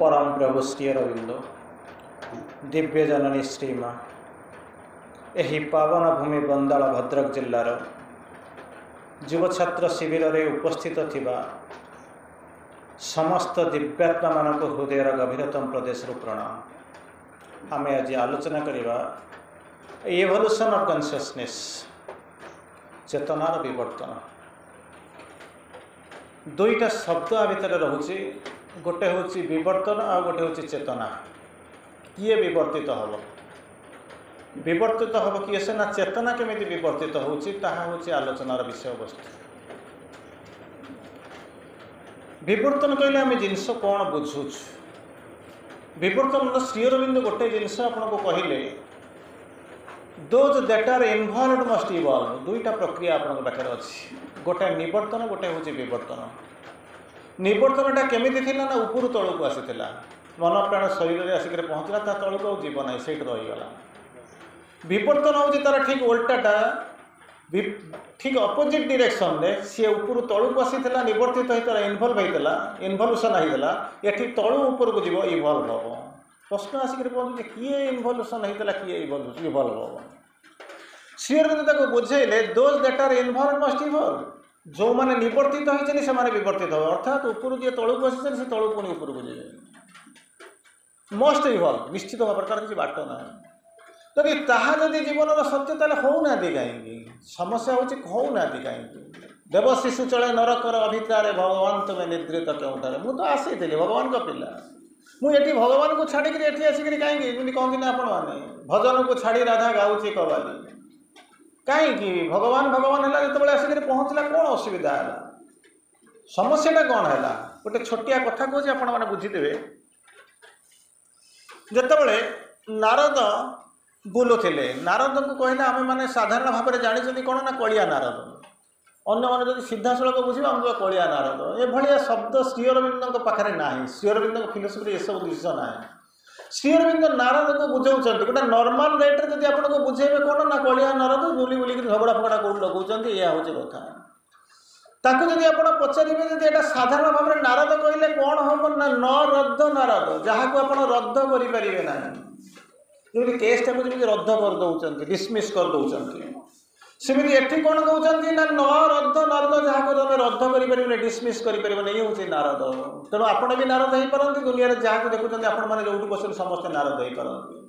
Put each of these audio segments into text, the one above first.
परम प्रभु श्री अरविंद दिव्य जननी श्रीमा एही पावन भूमि बंदाल भद्रक जिल्लार युव छात्र शिविर रे उपस्थित थिबा समस्त दिव्यात्मा मानक हृदयर गभीरतम प्रदेश प्रणाम। आमे आज आलोचना करिबा इवोल्यूशन ऑफ कॉन्शियसनेस चेतनार विवर्तन। दुईटा शब्द आ भितर रहुछि, गोटे होछि विवर्तन आ गोटे होछि चेतना। किए विवर्तित हब विवर्तित हब किए से ना चेतना केमिति विवर्तित होछि ताहा होछि आलोचनार विषय वस्तु। विवर्तन कहले आम जिनस कौन बुझुछु? विवर्तन श्री अरविंद गोटे जिनस आपको कहले those that are involved must evolve. दुईटा प्रक्रिया आपन पाखे अच्छी, गोटे निवर्तन गोटे हूँ विवर्तन। निवर्तनटा केमिति थिला ना उपरु तळकु आसीथिला, मन प्राण शरीर में आसिक पहुँचला, ता तळकु आ जीवन है सही रहीगला। विवर्तन हूँ तार ठीक उल्टाटा, ठीक अपोजिट डायरेक्शन रे सी उपरु तळकु आसीथिला, निवर्तित होता इनवॉल्व होता, इनवल्यूशन होता, ये तळु उपरकु जीव इवॉल्व हम। प्रश्न आसिक पहुँचे किए इनवल्यूशन होता किए इवॉल्व हम। श्री अरविंद बुझेले those that are involve must evolve. जो मैंने निवर्तित होती से विवर्तित हो, अर्थात ऊपर जी तौक आसी से तौक पुणी उपरको जी मस्ट इवॉल्व। निश्चित भाव तार किसी बाट ना जदि ताहा जदि जीवन सत्य ताले होना कहीं समस्या होना कहीं। देव शिशु चले नरकर अभितारे भगवान तुम्हें निद्रित क्योंठारे। मुझे तो आसी भगवान का पिला, मुझे भगवान को छाड़ी आसिक कहीं कहती ना आपण मैंने भजन को छाड़ी राधा गाँची कवाली कहीं भगवान भगवान है जो आसिक पहुँचला कौन असुविधा है? समस्याटा कौन है? गोटे छोटिया कथा कहे आपण बुझीदे। जितेबाला नारद बुलूले, नारद को कहले आम मैंने साधारण भाव में जानी कौन ना कलिया नारद। अन्य मैंने जो सीधा सड़क बुझे आम कलिया नारद ये शब्द श्री अरविंद पाखे ना। श्री अरविंद फिलोसफी ये सब जिस ना। श्री अरविंद नारद को बुझाऊँ गोटे नॉर्मल रेट्रे जब आपको बुझेबे कौन ना कलिया नारद बुली बुलिक झगड़ा फगड़ा कौट लगाऊँ, यह हूँ कथा। ताकू जब आप पचारे जब यहाँ साधारण भाव में नारद कहले कौन हम ना न रद्द नारद, जहाँ को आप रद्द करें ना। जो केसटा को जब रद्द करदे डिसमिस करदे सेमती एठी कौन कहते ना न रद्द नारद, जहाँ को तुम रद्द करें डिसमिस करें ये हूँ नारद। तेणु आपड़ भी नारद हो पारती, दुनिया में जहाँ को देखुं आपण मैंने जो बस समस्त नारद हो पारती।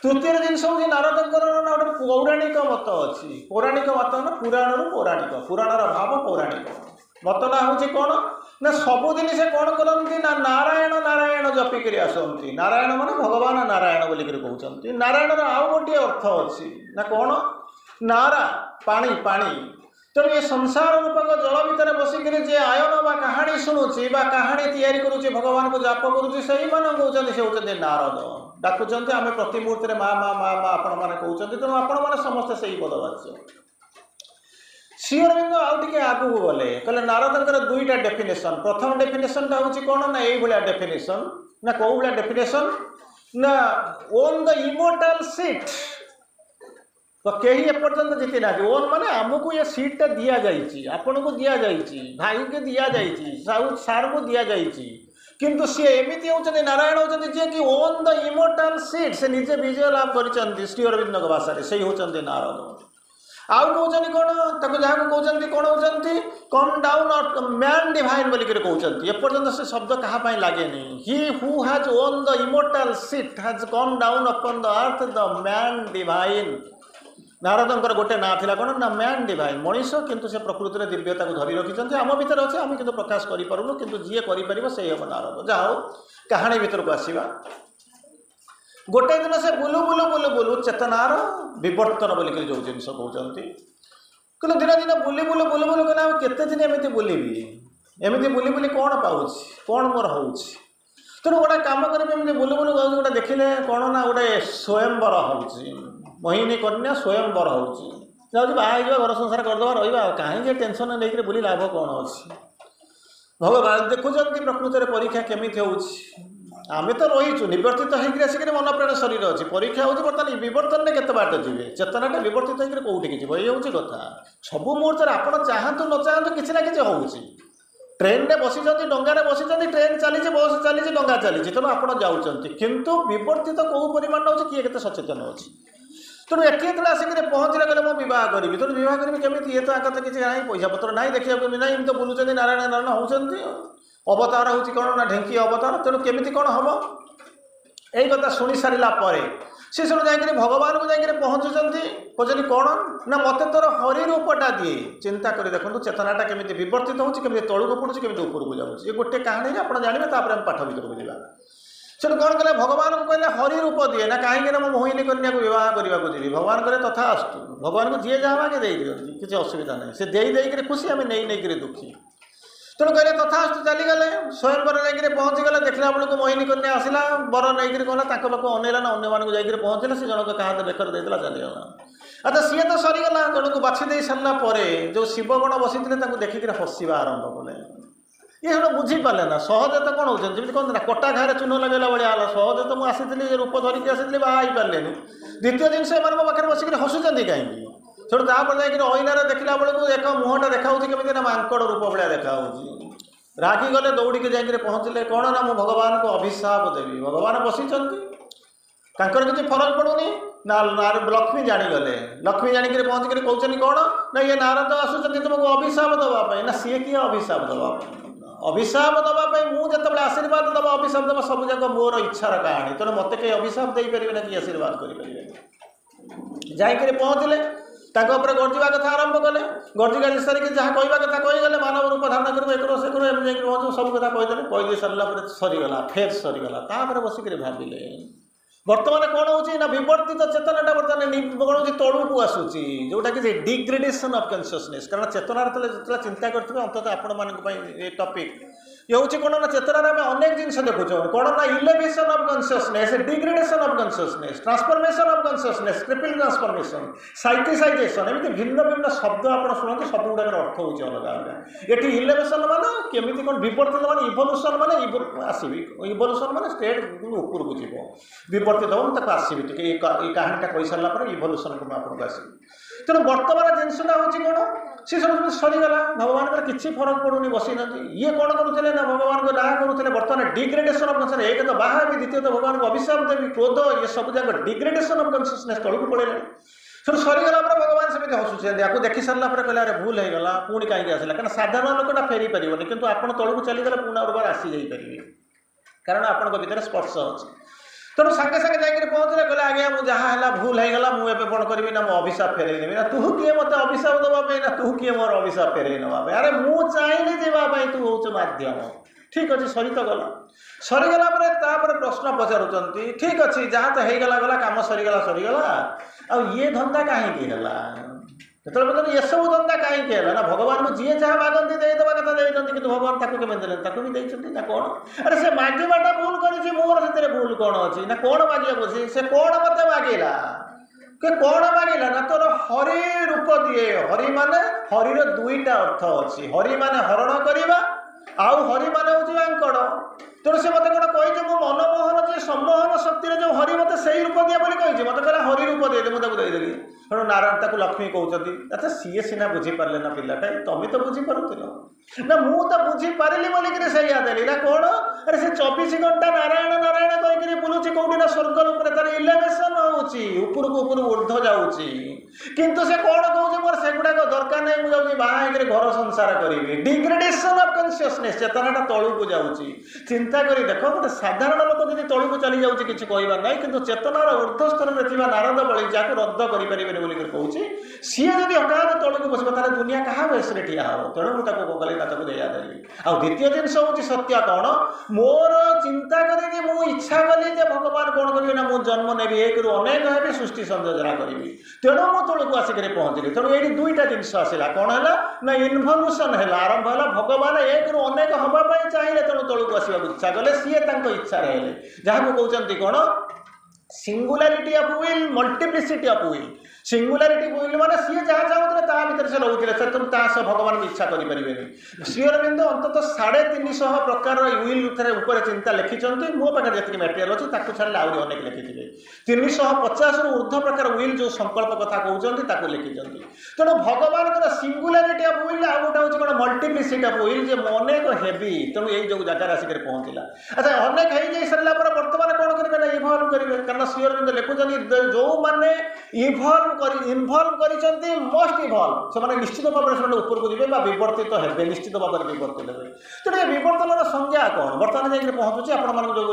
तृतीय जिनस हूँ नारद गोटे पौराणिक मत अच्छी। पौराणिक मत ना पुराण पौराणिक, पुराणर भाव पौराणिक मतटा हूँ कौन ना सबुदिन से कौन करती ना नारायण नारायण जपिक आसती। नारायण मान भगवान नारायण बोलिक कहते। नारायण आउ गोटे अर्थ अच्छी ना कौन नारा पानी पानी। तेणु ये संसार रूपक जल भितर बसिक जे आयन बा कहानी शुणुची बा कहानी तैयारी करुच्ची भगवान को जाप करुच्ची से कहते से होते नारद। डाकुंत आम प्रति मुहूर्त माँ माँ माँ माँ आपण मैंने कहते। तेणु आपण मैंने समस्ते से पदवाच्य। श्री अरविंद आगे आगू गले कहले नारदर दुईटा डेफिनेशन। प्रथम डेफिनेशनटा हूँ कौन ना ये डेफिनेशन ना कौ भाया डेफिनेशन ना ओन द इमोर्टल सीट। तो कहीं एपर्तंत जीति ना। ओन माने आमको ये सीटा दि जाइए, आपन को दि जाइए, भाई के दि जाइए, सार को दि जाइए, किंतु सी एमती होती नारायण होती जे कि ओन द इमोर्टल सीट से निजे विजय लाभ कर श्री अरविंद भाषा से होती नारद। आउ कहते कौन जहाँ को कहते कौन होती कम डाउन मैन डिवाइन बोलिक कहते। एपर्तंत से शब्द क्या लगे ही who has won the immortal seat has come down upon the earth the man divine. नारदंकर गोटे ना था कौन ना मैन डिवाइन मनीष, किंतु से प्रकृति में दिव्यता को धरी रखिंट आम भर अच्छे आम कि प्रकाश करूँ, किंतु जी कर से हम नारद। जहा हो कहानी भीतर को आसवा। गोटे दिन से बुलू बुलू बुलू बुलू चेतनार विवर्तन बोलिक जो जिन कहते कहते दिन दिन बुली बुलू बुलू बुलू कहना केते दिन एमती बुलबी, एमती बुली बुली कौन पाऊँ कौन मोर हो। तेणु गोटे कम करेंगे बुलू बुलू गोटे देखिले कौन ना गोटे स्वयंवर हो मोहिनी कन्या स्वयंवर हो बाहर घर संसार करदे रहा कहीं टेंशन नहीं बुली लाभ कौन अच्छी। भगवान देखुं प्रकृति में परीक्षा केमी आम तो रहीचु निवर्तित होकर आसिक मन प्राण शरीर अच्छी परीक्षा हो बर्तमान विवर्तन में केते बाट जी चेतनाटा विवर्तित होकर कौटिक जी ये हूँ कथा। सब मुहूर्त आप चाहतु न चाहतु किसी ना कि ट्रेन रे बसी डंगार बसी ट्रेन चली बस चली डंगा चली तेणु आप जाऊँच किंतु विवर्तित कौ परिमाण हो किए के सचेतन अच्छी तेणु एटी जो आसिक पहुँचले कहले मुझे बह करी तेणु बह करी केमी ये तो आगे किसी ना पैसा पत्र ना देखा ना इम तो बुलूँ नारायण नारायण होती अवतार हूँ कौन ना ढेंकी अवतार तेणु केमी कौन हम यही कथा शुणी सारा सी सब जा भगवान को जाकर पहुँचुंट पचारि कौन ना मत तोर हरि रूपटा दिए चिंता कर देखो चेतनाटा केमी विवर्तित होती तौक पड़ू केमी उपरको जाऊँगी ये गोटे कहानी आप जानवे तापर हम पाठ भर को जावा से कौन कले भगवान को कहले हरि रूप दिए ना कहीं मोहिनी कन्या को बह करने को जी भगवान कहे तथा आस्तु भगवान को जी जहाँ आगे दे दिखती किसी असुविधा नहीं से देकर खुशी आम नहीं दुखी तेणु कहले तथास्तु चलीगले स्वयंवर जाकर पहुँचीगले देखला बेलू मोहिनी कन्या आसला बर नहीं गला पाख अनेला ना अन्य मानक जाकर पहुँचला से जनक क्या बेकर देला चलीगला अच्छा सी तो सरीगला जनक बाछी दे सारापर जो शिवगण बसी देखिक हसवा आरंभ कले ये सब बुझीपारे ना सहजे तो कौन होती जमी कहते ना कटा घारे चून लगेला भाया सहजे तो मुझे रूप धरिकी आसी बाहर पारे द्वितीय जिनस एम पाखे बसिक हसुँच कहीं छोड़ तापर जाकर अइनार देखला बेलू एक मुहटा देखा केमी ना मांकड़ रूप भाया देखा रागी गले दौड़ी जाकर पहुँचले कौन ना मु भगवान को अभिशाप देवी भगवान बसीच किसी फरक पड़ूनी ना लक्ष्मी जाणीगले लक्ष्मी जाणिक पहुँच कर कहते कौन ना ये नारद आसुँच तुमको अभिशाप दवाई ना सी किए अभिशाप दवाई अभिशाप दवाई मुझे आशीर्वाद दबा अभिशाप दबा सब जाक मोर इच्छार कहानी तेणु मत कहीं अभिशाप दे पारे ना कि आशीर्वाद करें जाकर पहुँचले गर्जा कथा आरंभ कले गर्जिका सारिक जहाँ कहवा कथा कहीगले मानव रूप धारण कर एक से पहुँचू सब कथा कहीदे कहीदे सारा सरीगला फेर सरीगला बसिक भाविले बर्तमान कौन हो ना विवर्तित चेतनाटा बर्तमान कौन हो तलू को आसूसी जोटा कि डिग्रेडेशन ऑफ कॉन्शियसनेस कारण चेतना जो चिंता करते अंततः आपण मान टॉपिक ये हूँ कौन ना चेतना आम अनेक जिन देखुच कौन ना elevation of consciousness degradation of consciousness transformation of consciousness triple transformation psychicisation एमती भिन्न भिन्न शब्द आप शुणते सब गुड़ाक अर्थ हो अलग अलग ये इलेवेशन मान केमी कौन विवर्तित मान इवोल्यूशन मान आसवि इवोल्यूशन मान स्टेट उपरको जीव विवर्तित हो तक आसवि टे कहानीटा कही सारापर इवोल्यूशन को आपको आसवि तेणु बर्तमान जिनसा हूँ कौन सी सब सरीगला भगवान का किसी फरक पड़ूनी बसी ना ये कौन करुले ना भगवान को ना करुले बर्तमान डिग्रेडेशन ऑफ कॉन्शियसनेस एक तो बाहर भी द्वितीय तो भगवान को अभिशाप देवी क्रोध ये सब जाक डिग्रेडेशन ऑफ कॉन्शियसनेस तलू पड़े सब सरीगला भगवान सेमती हसुचे आपको देखी सारा कहले अरे भूल होगा पुणी कहीं आसला कारण साधारण लोकटा फेरी पारे कि आप तलू चलीगले पुनः बार आसी जाइए कारण आपण भर स्पर्श अच्छे तेणु सागे सागे जाकर पहुँचले कहले आज्ञा मुझे जहाँ है भूल होगा मुझे कौन करी ना मुझे अभिशाप फेरई देवी ना तू किए मत अभिशाप देवाई ना तू किए मोर अभिशाप फेरई नापी अरे मुझे चाहिए जावाई तू हूँ माध्यम ठीक अच्छे सरी तो गला सरीगला प्रश्न पचारुंट ठीक अच्छे जहाँ तो होगला गला कम सरीगला आ ये धंदा कहीं जो पता ये सब धंदा कहीं ना भगवान को जी जहाँ मागती देवा कथा देखते कि भगवान केमी देते भी देखते ना कौन अरे से मागवाटा भूल कर मोर से भूल कौन अच्छी ना कौन मागे से कौन मत मागिला कौन मागिला ना तोर हरि रूप दिए हरि माने हरिर दुईटा अर्थ अच्छी हरि माने हरण करवा आउ हरि माने हूँ मांकड़ तेणु से मत कौन कही मो मनमोहन जी सम्मोहन शक्ति जो हरि मत से रूप दिए बोली कही मत कहला हरि रूप दे मुझे देदेली तेणु नारायण ताक लक्ष्मी कहते अच्छा सीए सीना बुझीपारे ना पिलाटा तुम तो बुझीपारुल ना मु तो बुझीपारि बोलिक से देली ना कौन अरे से 24 घंटा नारायण नारायण कहीकि बुलूची कौटी ना स्वर्ग रूप तार इलेवेशन होपर ऊर्ध जाऊँगी किंतु से कौन कहे मोर सेगुड़ाक दरकार नहीं मुझे बाहर घर संसार करी डिग्रेडेशन ऑफ कॉन्शियसनेस चेतनाटा तलू को जाऊँगी चिंता करी देख गोटे साधारण लोक जब तलू को चली जाऊँगी किसी कहबार ना कि चेतनार ऊर्ध स्तर में नारद बड़ी जहाँ रद्द करें बोलिक कहूँ सी जब हठात तलू को बस तार दुनिया क्या बेस ठिया हे तेणु मुझे कली देली आ द्वितीय जिनस हूँ सत्य कौन मोर चिंता करी मुझे इच्छा कली भगवान कौन करेंगे ना मुझे जन्म नेबी एक रु अनेक हे सृष्टि संयोजना करी तेणु मु तलू को आसिक पहुँचली तेणु ये दुईटा जिनस आसला कौन है ना इनभल्यूशन है आरंभ है भगवान एक रु अनेक हाँपाई चाहिए तेणु तलू को आसवा इच्छा कले सी इच्छा रहे जहाँ को कहते कौन singularity of will multiplicity of will singularity will माने सी जहाँ चाहूले ता भीतर से रोते से तुम से भगवान इच्छा करें श्री अरविंद अंततः 350 प्रकार विल ऊपर चिंता लिखिं मो पाखे जी मटेरियल अच्छी छाड़े आहरी अनेक लिखिथे 350 ऊर्ध्व प्रकार विल जो संकल्प कथा कहते लिखिं तेणु भगवान सिंगुलारिटी ऑफ विल आ गोटे हूँ कौन मल्टीप्लिसिटी ऑफ विल जे अनेक हेवी तेणु यही जो जगह आसिक पहुँचला अच्छा अनेक हो सारा बर्तमान कौन करेंगे ना इभल्व करेंगे कारण श्री अरविंद लिखुं जो मैंने इनभल्व करिसेंती मोस्ट इभल्व से निश्चित भाव में ऊपर को जीवे विवर्तित हेबे निश्चित भाव में विवर्तित हेबे तेणु विवर्तन संज्ञा कौन बर्तमान जाकर पहुँचुचे आपण जो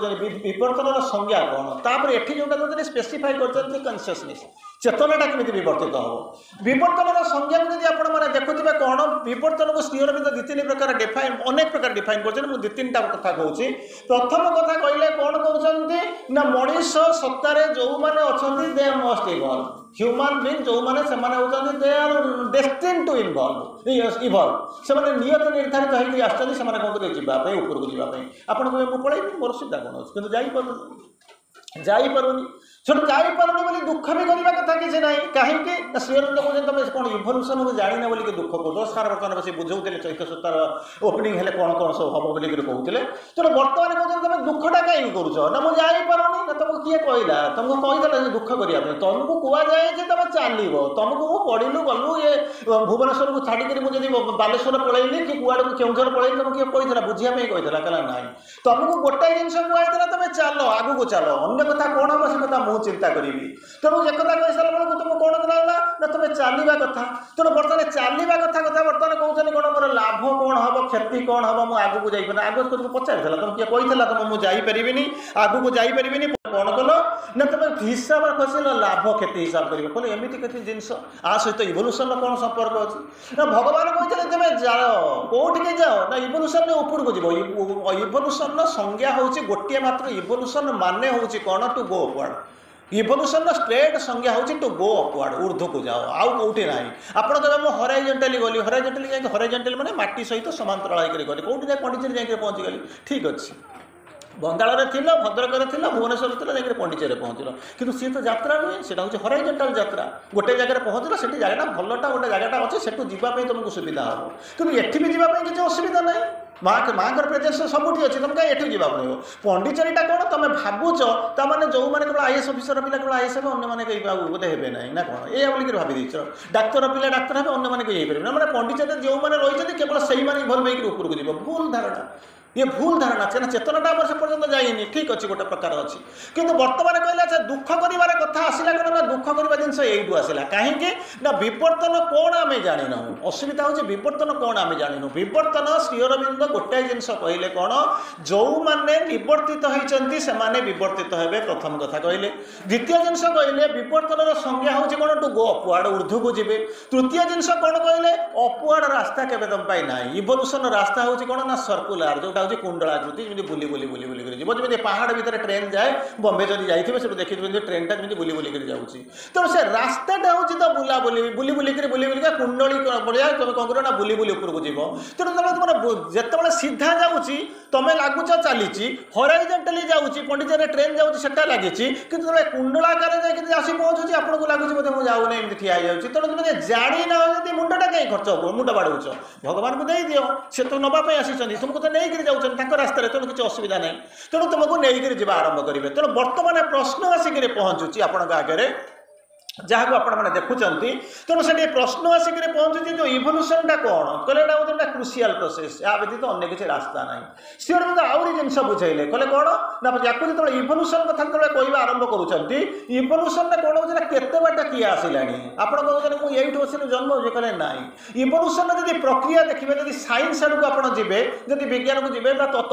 विवर्तन संज्ञा कौन तापर एठी जोटा जो स्पेसिफाई करछंती कन्सियसनेस चेतनाटा केमिति विवर्तित हो विवर्तन संज्ञा को यदि आपण माने देखुथिबे कौन विवर्तन को श्री अरविंद 2-3 प्रकार डिफाइन अनेक प्रकार डिफाइन करछन मु 2-3टा कथा कहूची प्रथम कथा कहले कौन कहउछंती ना मनीष सत्तारे जो माने अछंती they must evolve human being जो माने से माने होछंती they are destined to evolve से माने नियत निर्धारित होई आछंती से माने कोन करे जिबा पे ऊपर को जिबा पे आपण को मु पळै मोर सुविधा कोन अछि किंतु जाई पारुनी छोट जाई पारुनी बोली दुख भी करबा कथा किछि नाही काहे कि श्री अरविंद को तुम कोन इवोल्यूशन को जानि ना बोली के दुख को सार बर्तमान बस बुझौते चैत्य सूत्र ओपनिंग हेले कोन कोन सब हबो बोली के कहउतले तो बर्तमान को तुम दुखटा काई करूछ ना मु जाई पारुनी ना तुमको किए कहला तुमको कहिदला जे दुख करिया पे तुमको कुआ जाए जे तुम चालिबो तुमको मु पढिलु गलु ये भुवनेश्वर को छाडी के मु जदी बालेश्वर पळैली कि कुआड को केउझर पळैली तुमको किए कहिदला बुझिया पे कहिदला कला नाही तुमको गोटाई जिंस कुआइदला तुम चलो आगु को चलो अन्य कथा कोन हो से कथा मु चिंता करी तेणु एक कथा कही सारा बेलू तुम कौन कराला ना तुम चलवा कथा तेणु बर्तमान चलवा कथा कथा बर्तमान कहते कौन मोर लाभ कौन हम क्षति कौन हम मुझे आगू जाइए आगे तुमको पचार तुम किए कही तुम मुझे जापरि आगू को जापरि कौन कल ना तुम हिसाब खसल लाभ क्षति हिसाब कर कहले एमती किसी जिनस आ सहित इवोल्यूशन कौन संपर्क अच्छी ना भगवान कहते तुम जाओ कौटिके जाओ ना इवोल्यूशन ऊपर को जीव इवोल्यूशन संज्ञा हूँ गोटे मात्र इवोल्यूशन माने हूँ कौन to go upward evolution straight संज्ञा हूँ टू गो अपवर्ड ऊर्ध्व को जाओ आउ कौटी ना आपड़ कहे मुझे हराइजेंटाली गली हराइजेंटाली जाए हराइजेंटाली माने माटी सहित समांतराल होकर गली कौटी जाए पंडिचेरी जाकर पहुँचीगली ठीक अच्छे बंगाल भद्रक भुवनेश्वर थी पंडिचेरी पहुँचल कि सी तो यात्रा नुहे से हूँ हराइजेंटाल यात्रा गोटे जगह पहुँचल से जगह भलटा गोटे जगह अच्छे से जावाई तुमको सुविधा हम कि एटी भी जावाई किसी असुविधा ना माँ प्रेजेन्स सबुठी अच्छी तुम कहीं एठी जावा पड़ो पंडिचेरीटा कौन तुम भावुच ताने जो मैंने केवल आईएएस ऑफिसर पिला केवल आईएएस हे अन्य मैंने बोधे हे ना ना कौन ये बोलिक भावी देच डाक्तर पिला डाक्तर हे अन्य मैंने कहीं पारे मैंने पंडिचेरी जो मैंने रही केवल से इन्वल्व होकर ऊपर को जीव भूल धारणा ये भूल धारणा से चेतनाटा आम से पर्यटन जाइए ठीक अच्छे गोटे प्रकार अच्छी किंतु बर्तमान कहला अच्छा दुख कर कथा आसला कौन ना दुख करवा जिन यू आसला कहीं ना विवर्तन कौन आम जाणीनु असुविधा हूँ विवर्तन कौन आम जाणीनु विवर्तन श्री अरविंद गोटे जिनस कहले कौन जो मैंने निवर्तित होती से विवर्तित हे प्रथम कथा कहले द्वितीय जिनस कहले विवर्तन संज्ञा हूँ कौन टू गो अपवर्ड ऊर्ध्व को जीवे तृतीय जिनस कौन कहले अपवर्ड रास्ता केवे तुम ना इवोल्यूशन रास्ता हूँ कौन ना सर्कुलर जो कुंडलाकृति जमी बुली बुली बुली बुली कर जमी पहाड़ भितर ट्रेन जाए बम्बे जब जाइए से देखिए ट्रेनटा जमी बुली बुली कर जाऊँगी तेणु से रास्ताटा हूँ तो बुला बुली बुली बुलिक बुली बुलिका कुंडली बढ़िया तुम कौन कर ना बुली बुली उपरको जीव तेणु तुम जिते सीधा जाऊँगी तुम लगुच चली हराइजेंटाली जाऊँगी पंडिचेरी ट्रेन जाऊँगी लगी कि तुम कुंडलाकार जाकि आसी पहुँचुची आपको लगुच बोधे मुझे जाऊँ एमती ठिया हो तेणु तुम जाणी ना जब मुंडा कहीं खर्च हो मुंड बाड़ौच भगवान को दे दियो से तो नापी आसी तुमको तो नहीं जाऊँ रास्ता तेणु किसी असुविधा नहीं तेणु तुमको नहीं जा आरंभ करेंगे तेणु बर्तमान प्रश्न आसिक पहुँचुची आपण आगे जहाँ को आपने देखुं तेणु से प्रश्न आसिक पहुँचुची जो इवोल्यूशनटा कौन कहले गोटे क्रुशियाल प्रोसेस या व्यतीत अन्य किसी रास्ता ना सी अरविंद आहरी जिन बुझेले कहले कौन ना या जो इवोल्यूशन कथा जो कहवा आरंभ करुँच इवोल्यूशन कौन हो केते बाट किए आसला आप मुझे बस जन्म हो कहले ना इवोल्यूशन जब प्रक्रिया देखिए जब साइंस आड़ को आप जी जब विज्ञान को जी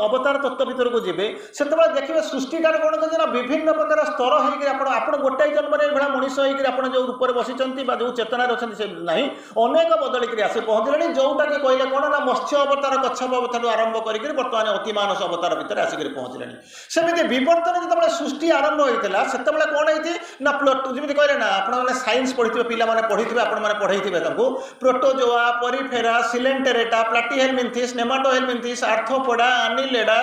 अवतार तत्व भर को जी से देखिए सृष्टिकार कौन कर विभिन्न प्रकार स्तर होकर गोटाई जन्म भाया मनीष होकर ଆପଣ ଯେଉଁ ରୂପରେ ବସିଛନ୍ତି ବା ଯେଉଁ ଚେତନାରେ ଅଛନ୍ତି ସେ ନାହିଁ, ଅନେକ ବଦଳିକରି ଆସି ପହଞ୍ଚିଲେଣି। ଯେଉଁଟାକି କହିଲେ କ'ଣ ନା ମତ୍ସ୍ୟ ଅବତାର କଚ୍ଛପ ଅବତାରରୁ ଆରମ୍ଭ କରିକି ବର୍ତ୍ତମାନ ଅତିମାନସ ଅବତାର ଭିତରେ ଆସିକରି ପହଞ୍ଚିଲେଣି। ସେମିତି ବିବର୍ତ୍ତନ ଯେତେବେଳେ ସୃଷ୍ଟି ଆରମ୍ଭ ହୋଇଥିଲା ସେତେବେଳେ କ'ଣ ହେଇଛି ନା ଯେମିତି କହିଲେ ନା ଆପଣମାନେ ସାଇନ୍ସ ପଢ଼ିଥିବେ, ପିଲାମାନେ ପଢ଼ିଥିବେ, ଆପଣମାନେ ପଢ଼େଇଥିବେ ତାଙ୍କୁ, ପ୍ରୋଟୋଜୋଆ, ପରିଫେରା, ସିଲେଣ୍ଟେରେଟା, ପ୍ଲାଟିହେଲମିନ୍ଥିସ୍, ନେମାଟୋହେଲମିନ୍ଥିସ୍, ଆର୍ଥୋପୋଡା, ଆନିଲେଡା,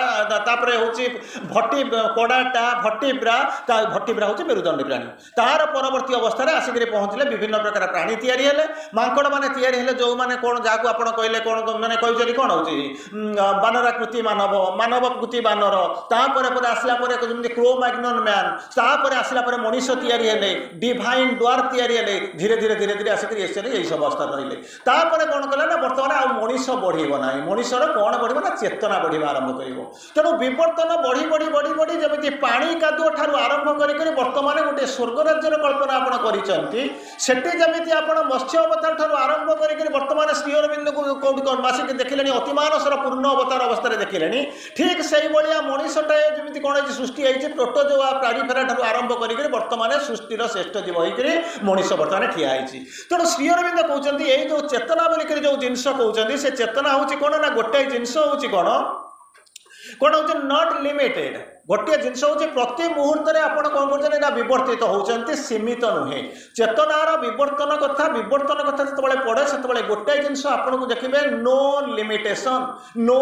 ତାପରେ ହେଉଛି କୋଡାଟା, ଭଟିବ୍ରା ହେଉଛି ମେରୁଦଣ୍ଡୀ ପ୍ରାଣୀ। ତାର ପରବର୍ତ୍ତୀ ଅବସ୍ଥାରେ ଆସିକରି ପହଞ୍ଚିଲେ ବିଭିନ୍ନ ପ୍ରକାର ପ୍ରାଣୀ ତିଆରି ହେଲେ, ମାଙ୍କଡ଼ ମାନେ ତିଆରି ହେଲେ, ଯେଉଁମାନେ କ'ଣ ଯାହାକୁ ଆପଣ କହିଲେ କ'ଣ ମାନେ କହିଛନ୍ତି କ'ଣ ହେଉଛି ବାନରାକୃତି ମାନବ, ମାନବକୃତି ବାନର, ତାପରେ ପରେ ଆସିଲା ପରେ ଯେମିତି କ୍ରୋମାଗ୍ନନ୍ ମ୍ୟାନ୍, ତାପରେ ଆସିଲା ପରେ ମଣିଷ ତିଆରି ହେଲେ, ଡିଭାଇନ୍ ଡ୍ୱାର୍ଫ ତିଆରି ହେଲେ, ଧୀରେ ଧୀରେ ଧୀରେ ଧୀରେ ଆସିକରି ଏସିଆରେ ଏଇସବୁ ଅବସ୍ଥା ରହିଲେ। ତାପରେ କ'ଣ କଲେ ନା ବର୍ତ୍ତମାନ ଆଉ ମଣିଷ ବଢ଼ିବ ନାହିଁ, ମଣିଷର କ'ଣ ବଢ଼ିବ ନା ଚେତନା ବଢ଼ିବା ଆରମ୍ଭ କରିବ। ତେଣୁ ବିବର୍ତ୍ତନ ବଢ଼ି ବଢ଼ି ବଢ଼ି ବଢ଼ି ଯେମିତି ପାଣି କାଦୁଅ ଠାରୁ ଆରମ୍ଭ କରିକରି ବର୍ତ୍ତମାନ ଗୋଟିଏ ସ୍ୱର୍ଗ ରାଜ୍ୟର କଳ୍ପନା ଆପଣ କରିଛନ୍ତି, ସେଠି ଯେମିତି ଆପଣ ମତ୍ସ୍ୟ ଅବତାର ଠାରୁ ଆରମ୍ଭ କରିକରି ବର୍ତ୍ତମାନ ଶ୍ରୀଅରବିନ୍ଦକୁ କେଉଁଠି ଆସିକି ଦେଖିଲେଣି ଅତିମାନସର ପୂର୍ଣ୍ଣ ଅବତାର ଅବସ୍ଥାରେ ଦେଖିଲେଣି, ଠିକ୍ ସେଇଭଳିଆ ମଣିଷଟାଏ ଯେମିତି କ'ଣ ହେଇଛି ସୃଷ୍ଟି ହେଇଛି ପ୍ରୋଟୋଜୋଆ ପ୍ରାଣିଫେରା ଠାରୁ ଆରମ୍ଭ କରିକରି ବର୍ତ୍ତମାନ ସୃଷ୍ଟିର ଶ୍ରେଷ୍ଠ ଜୀବ ହେଇକରି ମଣିଷ ବର୍ତ୍ତମାନ ଠିଆ ହେଇଛି। ତେଣୁ ଶ୍ରୀଅରବିନ୍ଦ କହୁଛନ୍ତି ଏଇ ଯେଉଁ ଚେତନା ବୋଲିକରି ଯେଉଁ ଜିନିଷ କହୁଛନ୍ତି ସେ ଚେତନା ହେଉଛି କ'ଣ ନା ଗୋଟାଏ ଜିନିଷ ହେଉଛି କ'ଣ ହେଉଛି ନଟ୍ ଲିମିଟେଡ୍। ଗୋଟିଏ ଜିନିଷ ହେଉଛି ପ୍ରତି ମୁହୂର୍ତ୍ତରେ ଆପଣ କ'ଣ କରୁଛନ୍ତି ନା ବିବର୍ତ୍ତିତ ହେଉଛନ୍ତି, ସୀମିତ ନୁହେଁ। ଚେତନାର ବିବର୍ତ୍ତନ କଥା ଯେତେବେଳେ ପଡ଼େ ସେତେବେଳେ ଗୋଟାଏ ଜିନିଷ ଆପଣଙ୍କୁ ଦେଖିବେ ନୋ ଲିମିଟେସନ୍, ନୋ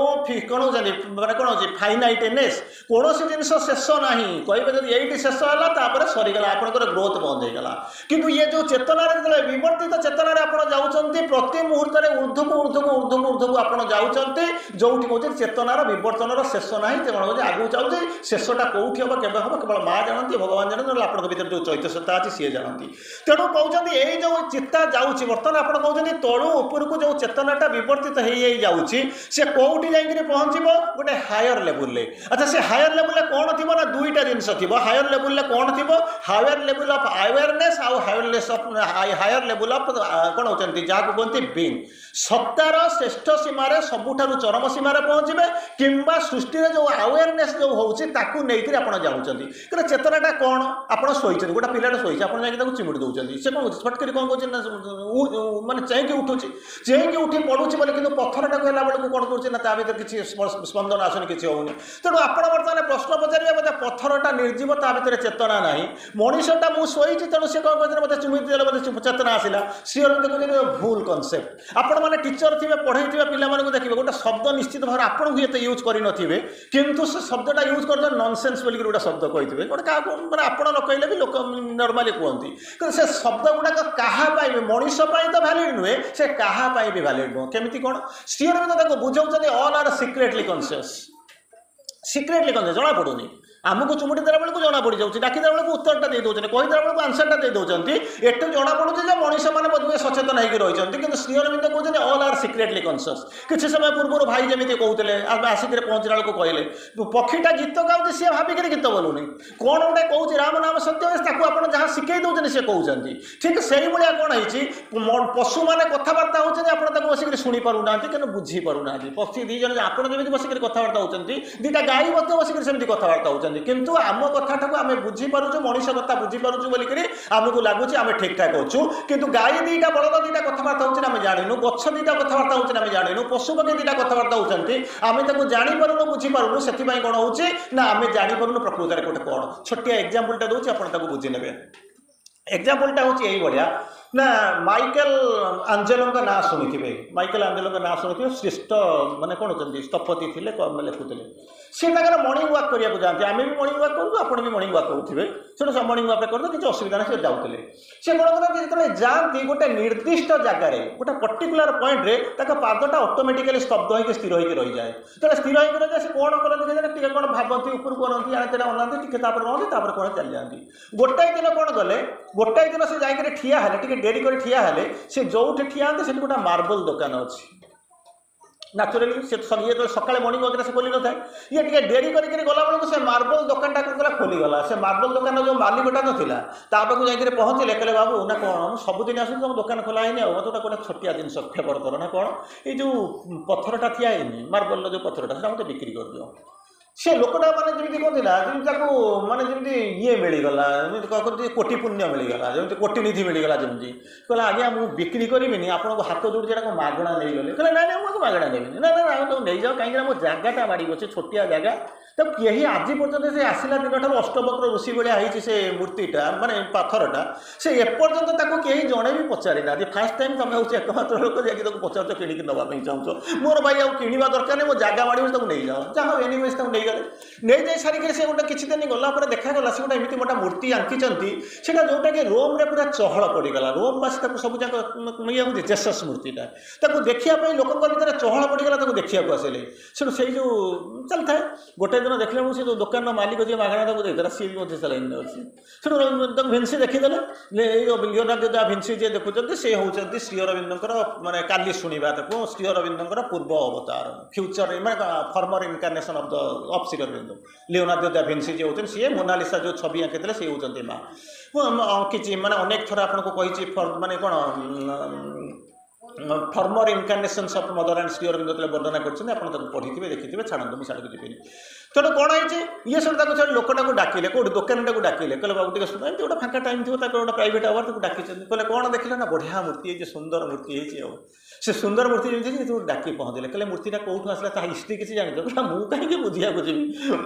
କ'ଣ ହେଉଛନ୍ତି ମାନେ କ'ଣ ହେଉଛି ଫାଇନାଇଟନେସ୍, କୌଣସି ଜିନିଷ ଶେଷ ନାହିଁ। କହିବେ ଯଦି ଏଇଠି ଶେଷ ହେଲା ତାପରେ ସରିଗଲା, ଆପଣଙ୍କର ଗ୍ରୋଥ ବନ୍ଦ ହେଇଗଲା। କିନ୍ତୁ ଇଏ ଯେଉଁ ଚେତନାରେ ଯେତେବେଳେ ବିବର୍ତ୍ତିତ ଚେତନାରେ ଆପଣ ଯାଉଛନ୍ତି ପ୍ରତି ମୁହୂର୍ତ୍ତରେ ଊର୍ଦ୍ଧ୍ୱକୁ ଆପଣ ଯାଉଛନ୍ତି, ଯେଉଁଠି କହୁଛନ୍ତି ଚେତନାର ବିବର୍ତ୍ତନର ଶେଷ ନାହିଁ, ତେଣୁ ହେଉଛି ଆଗକୁ ଯାଉଛି। ଶେଷଟା କେଉଁଠି ହେବ କେବେ ହେବ କେବଳ ମା ଜାଣନ୍ତି, ଭଗବାନ ଜାଣନ୍ତି, ନହେଲେ ଆପଣଙ୍କ ଭିତରେ ଯେଉଁ ଚୈତନ୍ୟତା ଅଛି ସିଏ ଜାଣନ୍ତି। ତେଣୁ କହୁଛନ୍ତି ଏଇ ଯେଉଁ ଚିତ୍ତା ଯାଉଛି ବର୍ତ୍ତମାନ ଆପଣ କହୁଛନ୍ତି ତଳୁ ଉପରକୁ ଯେଉଁ ଚେତନାଟା ବିବର୍ତ୍ତିତ ହେଇ ଯାଉଛି ସେ କେଉଁଠି ଯାଇକରି ପହଞ୍ଚିବ ଗୋଟେ ହାୟର ଲେବୁଲରେ। ଆଚ୍ଛା ସେ ହାୟର ଲେବୁଲରେ କ'ଣ ଥିବ ନା ଦୁଇଟା ଜିନିଷ ଥିବ। ହାୟର ଲେବୁଲରେ କ'ଣ ଥିବ? ହାୟର ଲେବୁଲ ଅଫ୍ ଆୱେରନେସ୍ ଆଉ ହାୟର ଲେବୁଲ ଅଫ୍ କ'ଣ ହେଉଛନ୍ତି ଯାହାକୁ କୁହନ୍ତି ବିଙ୍ଗ। ସତ୍ତାର ଶ୍ରେଷ୍ଠ ସୀମାରେ ସବୁଠାରୁ ଚରମ ସୀମାରେ ପହଞ୍ଚିବେ, କିମ୍ବା ସୃଷ୍ଟିରେ ଯେଉଁ ଆୱେରନେସ୍ ଯେଉଁ ହେଉଛି ତାକୁ ନେଇକରି ଆପଣ ଯାଉଛନ୍ତି। କିନ୍ତୁ ଚେତନାଟା କ'ଣ? ଆପଣ ଶୋଇଛନ୍ତି, ଗୋଟେ ପିଲାଟା ଶୋଇଛି, ଆପଣ ଯାଇକି ତାକୁ ଚିମୁଡ଼ି ଦେଉଛନ୍ତି, ସେ କ'ଣ ହେଉଛି ଫଟକରି କ'ଣ କରୁଛି ନା ମାନେ ଚେଇଁକି ଉଠୁଛି, ଚେଇଁକି ଉଠି ପଡ଼ୁଛି ବୋଲି, କିନ୍ତୁ ପଥରଟାକୁ ହେଲା ବେଳକୁ କ'ଣ କରୁଛି ନା ତା ଭିତରେ କିଛି ସ୍ପନ୍ଦନ ଆସୁନି, କିଛି ହେଉନି। ତେଣୁ ଆପଣ ବର୍ତ୍ତମାନ ପ୍ରଶ୍ନ ପଚାରିବେ ବୋଧେ ପଥରଟା ନିର୍ଜୀବ, ତା ଭିତରେ ଚେତନା ନାହିଁ, ମଣିଷଟା ମୁଁ ଶୋଇଛି ତେଣୁ ସେ କ'ଣ କରୁଛି ମୋତେ ଚିମୁଡ଼ି ଦେଲେ ବୋଧେ ଚେତନା ଆସିଲା। ଶ୍ରୀଅରବିନ୍ଦ କହୁଛନ୍ତି ଭୁଲ କନସେପ୍ଟ। ଆପଣମାନେ ଟିଚର ଥିବେ, ପଢ଼େଇଥିବେ, ପିଲାମାନଙ୍କୁ ଦେଖିବେ ଗୋଟେ ଶବ୍ଦ ନିଶ୍ଚିତ ଭାବରେ ଆପଣଙ୍କୁ ଏତେ ୟୁଜ୍ କରିନଥିବେ, କିନ୍ତୁ ସେ ଶବ୍ଦଟା ୟୁଜ୍ କରିଦେବେ ନନସେନ୍ସ ବୋଲିକି ଗୋଟେ ଶବ୍ଦ କହିଥିବେ, ଗୋଟେ କାହାକୁ ମାନେ ଆପଣ ନ କହିଲେ ବି ଲୋକ ନର୍ମାଲି କୁହନ୍ତି। କିନ୍ତୁ ସେ ଶବ୍ଦ ଗୁଡ଼ାକ କାହା ପାଇଁ ବି ମଣିଷ ପାଇଁ ତ ଭ୍ୟାଲିଡ୍ ନୁହେଁ, ସେ କାହା ପାଇଁ ବି ଭ୍ୟାଲିଡ୍ ନୁହଁ। କେମିତି କ'ଣ? ଶ୍ରୀଅରବିନ୍ଦ ତାକୁ ବୁଝାଉଛନ୍ତି ଅଲ୍ ଆର୍ ସିକ୍ରେଟଲି କନସିୟସ୍। ସିକ୍ରେଟଲି କନସିୟସ୍ ଜଣାପଡ଼ୁନି, ଆମକୁ ଚୁମୁଡ଼ି ଦେଲା ବେଳକୁ ଜଣାପଡ଼ିଯାଉଛି, ଡାକିଦେଲା ବେଳକୁ ଉତ୍ତରଟା ଦେଇ ଦେଉଛନ୍ତି, କହିଦେଲା ବେଳକୁ ଆନ୍ସରଟା ଦେଇ ଦେଉଛନ୍ତି। ଏଠୁ ଜଣାପଡ଼ୁଛି ଯେ ମଣିଷମାନେ ବୋଧହୁଏ ସଚେତନ ହେଇକି ରହିଛନ୍ତି, କିନ୍ତୁ ଶ୍ରୀଅରବିନ୍ଦ କହୁଛନ୍ତି ଅଲ୍ ଆର୍ ସିକ୍ରେଟଲି କନସିୟସ୍। କିଛି ସମୟ ପୂର୍ବରୁ ଭାଇ ଯେମିତି କହୁଥିଲେ, ଆମେ ଆସିକରି ପହଞ୍ଚିଲା ବେଳକୁ କହିଲେ ପକ୍ଷୀଟା ଗୀତ ଗାଉଛି, ସିଏ ଭାବିକିରି ଗୀତ ବୋଲୁନି, କ'ଣ ଗୋଟେ କହୁଛି ରାମ ନାମ ସତ୍ୟ, ତାକୁ ଆପଣ ଯାହା ଶିଖେଇ ଦେଉଛନ୍ତି ସେ କହୁଛନ୍ତି। ଠିକ୍ ସେଇଭଳିଆ କ'ଣ ହେଇଛି ପଶୁମାନେ କଥାବାର୍ତ୍ତା ହେଉଛନ୍ତି, ଆପଣ ତାକୁ ବସିକରି ଶୁଣି ପାରୁନାହାନ୍ତି, କିନ୍ତୁ ବୁଝି ପାରୁନାହାନ୍ତି। ପକ୍ଷୀ ଦୁଇ ଜଣ ଆପଣ ଯେମିତି ବସିକରି କଥାବାର୍ତ୍ତା ହେଉଛନ୍ତି, ଦୁଇଟା ଗାଈ ମଧ୍ୟ ବସିକରି ସେମିତି କଥାବାର୍ତ୍ତା ହେଉଛନ୍ତି, କିନ୍ତୁ ଆମ କଥାଟାକୁ ଆମେ ବୁଝିପାରୁଛୁ, ମଣିଷ କଥା ବୁଝିପାରୁଛୁ ବୋଲିକରି ଆମକୁ ଲାଗୁଛି ଆମେ ଠିକଠାକ୍ ଅଛୁ। କିନ୍ତୁ ଗାଈ ଦୁଇଟା ବଳଦ ଦୁଇଟା କଥାବାର୍ତ୍ତା ହେଉଛନ୍ତି ଆମେ ଜାଣିନୁ, ଗଛ ଦୁଇଟା କଥାବାର୍ତ୍ତା ହେଉଛନ୍ତି ଆମେ ଜାଣିନୁ, ପଶୁପକ୍ଷୀ ଦୁଇଟା କଥାବାର୍ତ୍ତା ହେଉଛନ୍ତି ଆମେ ତାକୁ ଜାଣିପାରୁନୁ, ବୁଝିପାରୁନୁ। ସେଥିପାଇଁ କ'ଣ ହେଉଛି ନା ଆମେ ଜାଣିପାରୁନୁ ପ୍ରକୃତରେ ଗୋଟେ କ'ଣ। ଛୋଟିଆ ଏକ୍ଜାମ୍ପଲଟା ଦେଉଛି, ଆପଣ ତାକୁ ବୁଝିନେବେ। ଏକ୍ଜାମ୍ପଲଟା ହେଉଛି ଏଇଭଳିଆ ନା ମାଇକେଲ ଆଞ୍ଜେଲୋଙ୍କ ନାଁ ଶୁଣିଥିବେ, ମାଇକେଲ ଆଞ୍ଜେଲୋଙ୍କ ନାଁ ଶୁଣିଥିବେ, ଶ୍ରେଷ୍ଠ ମାନେ କ'ଣ ଅଛନ୍ତି ସ୍ଥପତି ଥିଲେ, ଲେଖୁଥିଲେ। ସେ ତାଙ୍କର ମର୍ଣ୍ଣିଂ ୱାକ୍ କରିବାକୁ ଯାଆନ୍ତି, ଆମେ ବି ମର୍ଣ୍ଣିଂ ୱାକ୍ କରୁଛୁ, ଆପଣ ବି ମର୍ଣ୍ଣିଂ ୱାକ୍ କରୁଥିବେ, ସେଠୁ ମର୍ଣ୍ଣିଂ ୱାକ୍ କରୁଥିଲେ କିଛି ଅସୁବିଧା ନାହିଁ, ସେ ଯାଉଥିଲେ। ସେ କ'ଣ କରନ୍ତି ଯେତେବେଳେ ଯାଆନ୍ତି ଗୋଟେ ନିର୍ଦ୍ଦିଷ୍ଟ ଜାଗାରେ ଗୋଟେ ପର୍ଟିକୁଲାର ପଏଣ୍ଟରେ ତାଙ୍କ ପାଦଟା ଅଟୋମେଟିକାଲି ସ୍ତବ୍ଧ ହୋଇକି ସ୍ଥିର ହୋଇକି ରହିଯାଏ। ଯେତେବେଳେ ସ୍ଥିର ହୋଇକି ରହିଯାଏ ସେ କ'ଣ କରନ୍ତି କେଜାଣି ଟିକେ କ'ଣ ଭାବନ୍ତି, ଉପରକୁ ଅନାନ୍ତି, ଆଣେ ତେଣେ ଅନାନ୍ତି, ଟିକେ ତାପରେ ରହନ୍ତି, ତାପରେ କ'ଣ ଚାଲିଯାଆନ୍ତି। ଗୋଟାଏ ଦିନ କ'ଣ କଲେ, ଗୋଟାଏ ଦିନ ସେ ଯାଇକରି ଠିଆ ହେଲେ, ଟିକେ ଡେରି କରି ଠିଆ ହେଲେ, ସେ ଯେଉଁଠି ଠିଆ ହନ୍ତି ସେଠି ଗୋଟେ ମାର୍ବଲ ଦୋକାନ ଅଛି। ନ୍ୟାଚୁରାଲି ସେ ଯେତେବେଳେ ସକାଳେ ମର୍ଣ୍ଣିଂ ୱାକ୍ରେ ସେ ଖୋଲିନଥାଏ, ଇଏ ଟିକେ ଡେରି କରିକି ଗଲାବେଳକୁ ସେ ମାର୍ବଲ ଦୋକାନଟା କ'ଣ କଲା ଖୋଲିଗଲା। ସେ ମାର୍ବଲ ଦୋକାନର ଯେଉଁ ମାଲିକଟା ନଥିଲା ତା ପାଖକୁ ଯାଇକରି ପହଞ୍ଚିଲେ, କହିଲେ ବାବୁ ନା କ'ଣ ମୁଁ ସବୁଦିନ ଆସୁଛି ତୁମ ଦୋକାନ ଖୋଲା ହେଇନି, ଆଉ ମୋତେ ଗୋଟେ ଛୋଟିଆ ଜିନିଷ ଫେଭର କର ନା କ'ଣ, ଏଇ ଯେଉଁ ପଥରଟା ଠିଆ ହେଇନି ମାର୍ବଲର ଯେଉଁ ପଥରଟା ସେଟା ମୋତେ ବିକ୍ରି କରିଦିଅ। से लोकटा माने जमी कौन थी जमी माने जमी ये मिलगला कहते कोटि पुण्य मिलगला जमी कोटिनिधि मिलगला जमी कहला आज्ञा मुझे बिक्री करी आपको हाथ जोड़ी मागणा नहीं गले कहले ना मुझे मागणा देवी ना ना ना नहीं जाओ कहीं मो जगटा माड़ी अच्छे छोटिया जगह तो कहीं आज पर्यटन से आसला दिन ठार अष्टवक्र ऋषि भाया होती से मूर्तिटा माने पत्थरटा से एपर्यंत कहीं जड़े भी पचारि ना फास्ट टाइम तुम हूँ एकमात्र लोक जाकि पचार कि नवाई चाहो मोर भाई आउ किणवा दरकार नहीं मो जगह माड़ी नहीं जाओ जहाँ एनिवेज नहीं गले नहीं जाई सारिक से गोटे किसी दिन गलापर देखागला से गोटे एमती मोटा मूर्ति आंकिंट से जोटा कि रोम्रे पूरा चहल पड़गला रोमवासी सब जाक जेसस मूर्तिटा देखा लोक भर चहल पड़गला देखा आसिले से जो चल था गोटे दिन देखले मुझे जो दुकान मालिक जी मागणा देता सी भी सैलाइन अच्छी से भिन्सी देखीदे लियोनार्डो दा भिन्सी जी देखुं से होती श्री अरविंदर माने काली शुणा श्री अरविंदर पूर्व अवतार फ्यूचर माने former incarnation of Shri Aurobindo Leonardo da Vinci जी होती सी मोनालिसा जो छवि आंकी सी होती माँ कि माने अनेक थर आपको कही माने कौन former incarnations of Mother and Shri Aurobindo वर्णना कर पढ़ी देखिए छाड़ू मुझे साड़क जी तेणु कौन है ये सब लोकटा को डाकिले कौट दुकान टाक डाकिले कहले बाबू टे सुन गोटे फाँका टाइम थी गोटे प्राइवेट आवर ताको डाकी कहले कौन देखिले ना बढ़िया मूर्ति है सुंदर मूर्ति है से सुंदर मूर्ति जमी डाकी पहुँचले कहले मूर्तिटा कौटू आसला हिस्ट्री किसी जानी कहला मुझे कहीं बुझा बुझी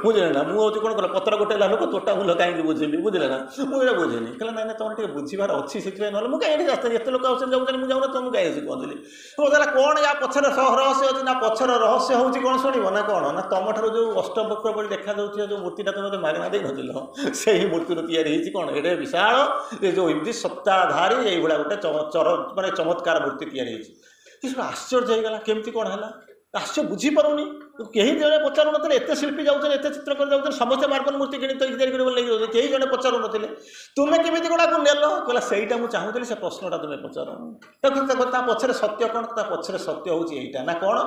बुझे ना मुझे कौन कल पत्र गोटे लोक तोटा मूल कहीं बुझी बुझे ना मुझे बुझेनि कहला ना तुम टे बुझार अच्छी से ना मुझे कहीं रास्ता एत लोक आसान जाऊँ मुझे तुम कहीं पहुँचली कहला कौन या पचर रहस्य अच्छी ना पचर रहस्य हूँ कौन शुणव ना कौन ना तुम ठार जो अष्टवक्र बड़ी देखा जो मूर्तिटा तुम मागणा दे नथिल से ही मूर्ति तैयारी कौन ये विशाल जो एमती सत्ताधारी ये गोटे माने चमत्कार मूर्ति तैयारी सब आश्चर्य होगा केमती कौन है आश्चर्य बुझीपारूनी कहीं जड़े पचारू ना एत शिल्पी जाऊँ एत चित्रकर जाऊँ समस्त मार्बल मूर्ति किणी तैयारी कहीं जड़े पचारू ना तुम्हें केमी गोटा को नेल कहला सहीटा मुझे चाहूली से प्रश्नटा तुम्हें पचार पछरे सत्य कौन पछरे सत्य हूँ यहाँ ना कौन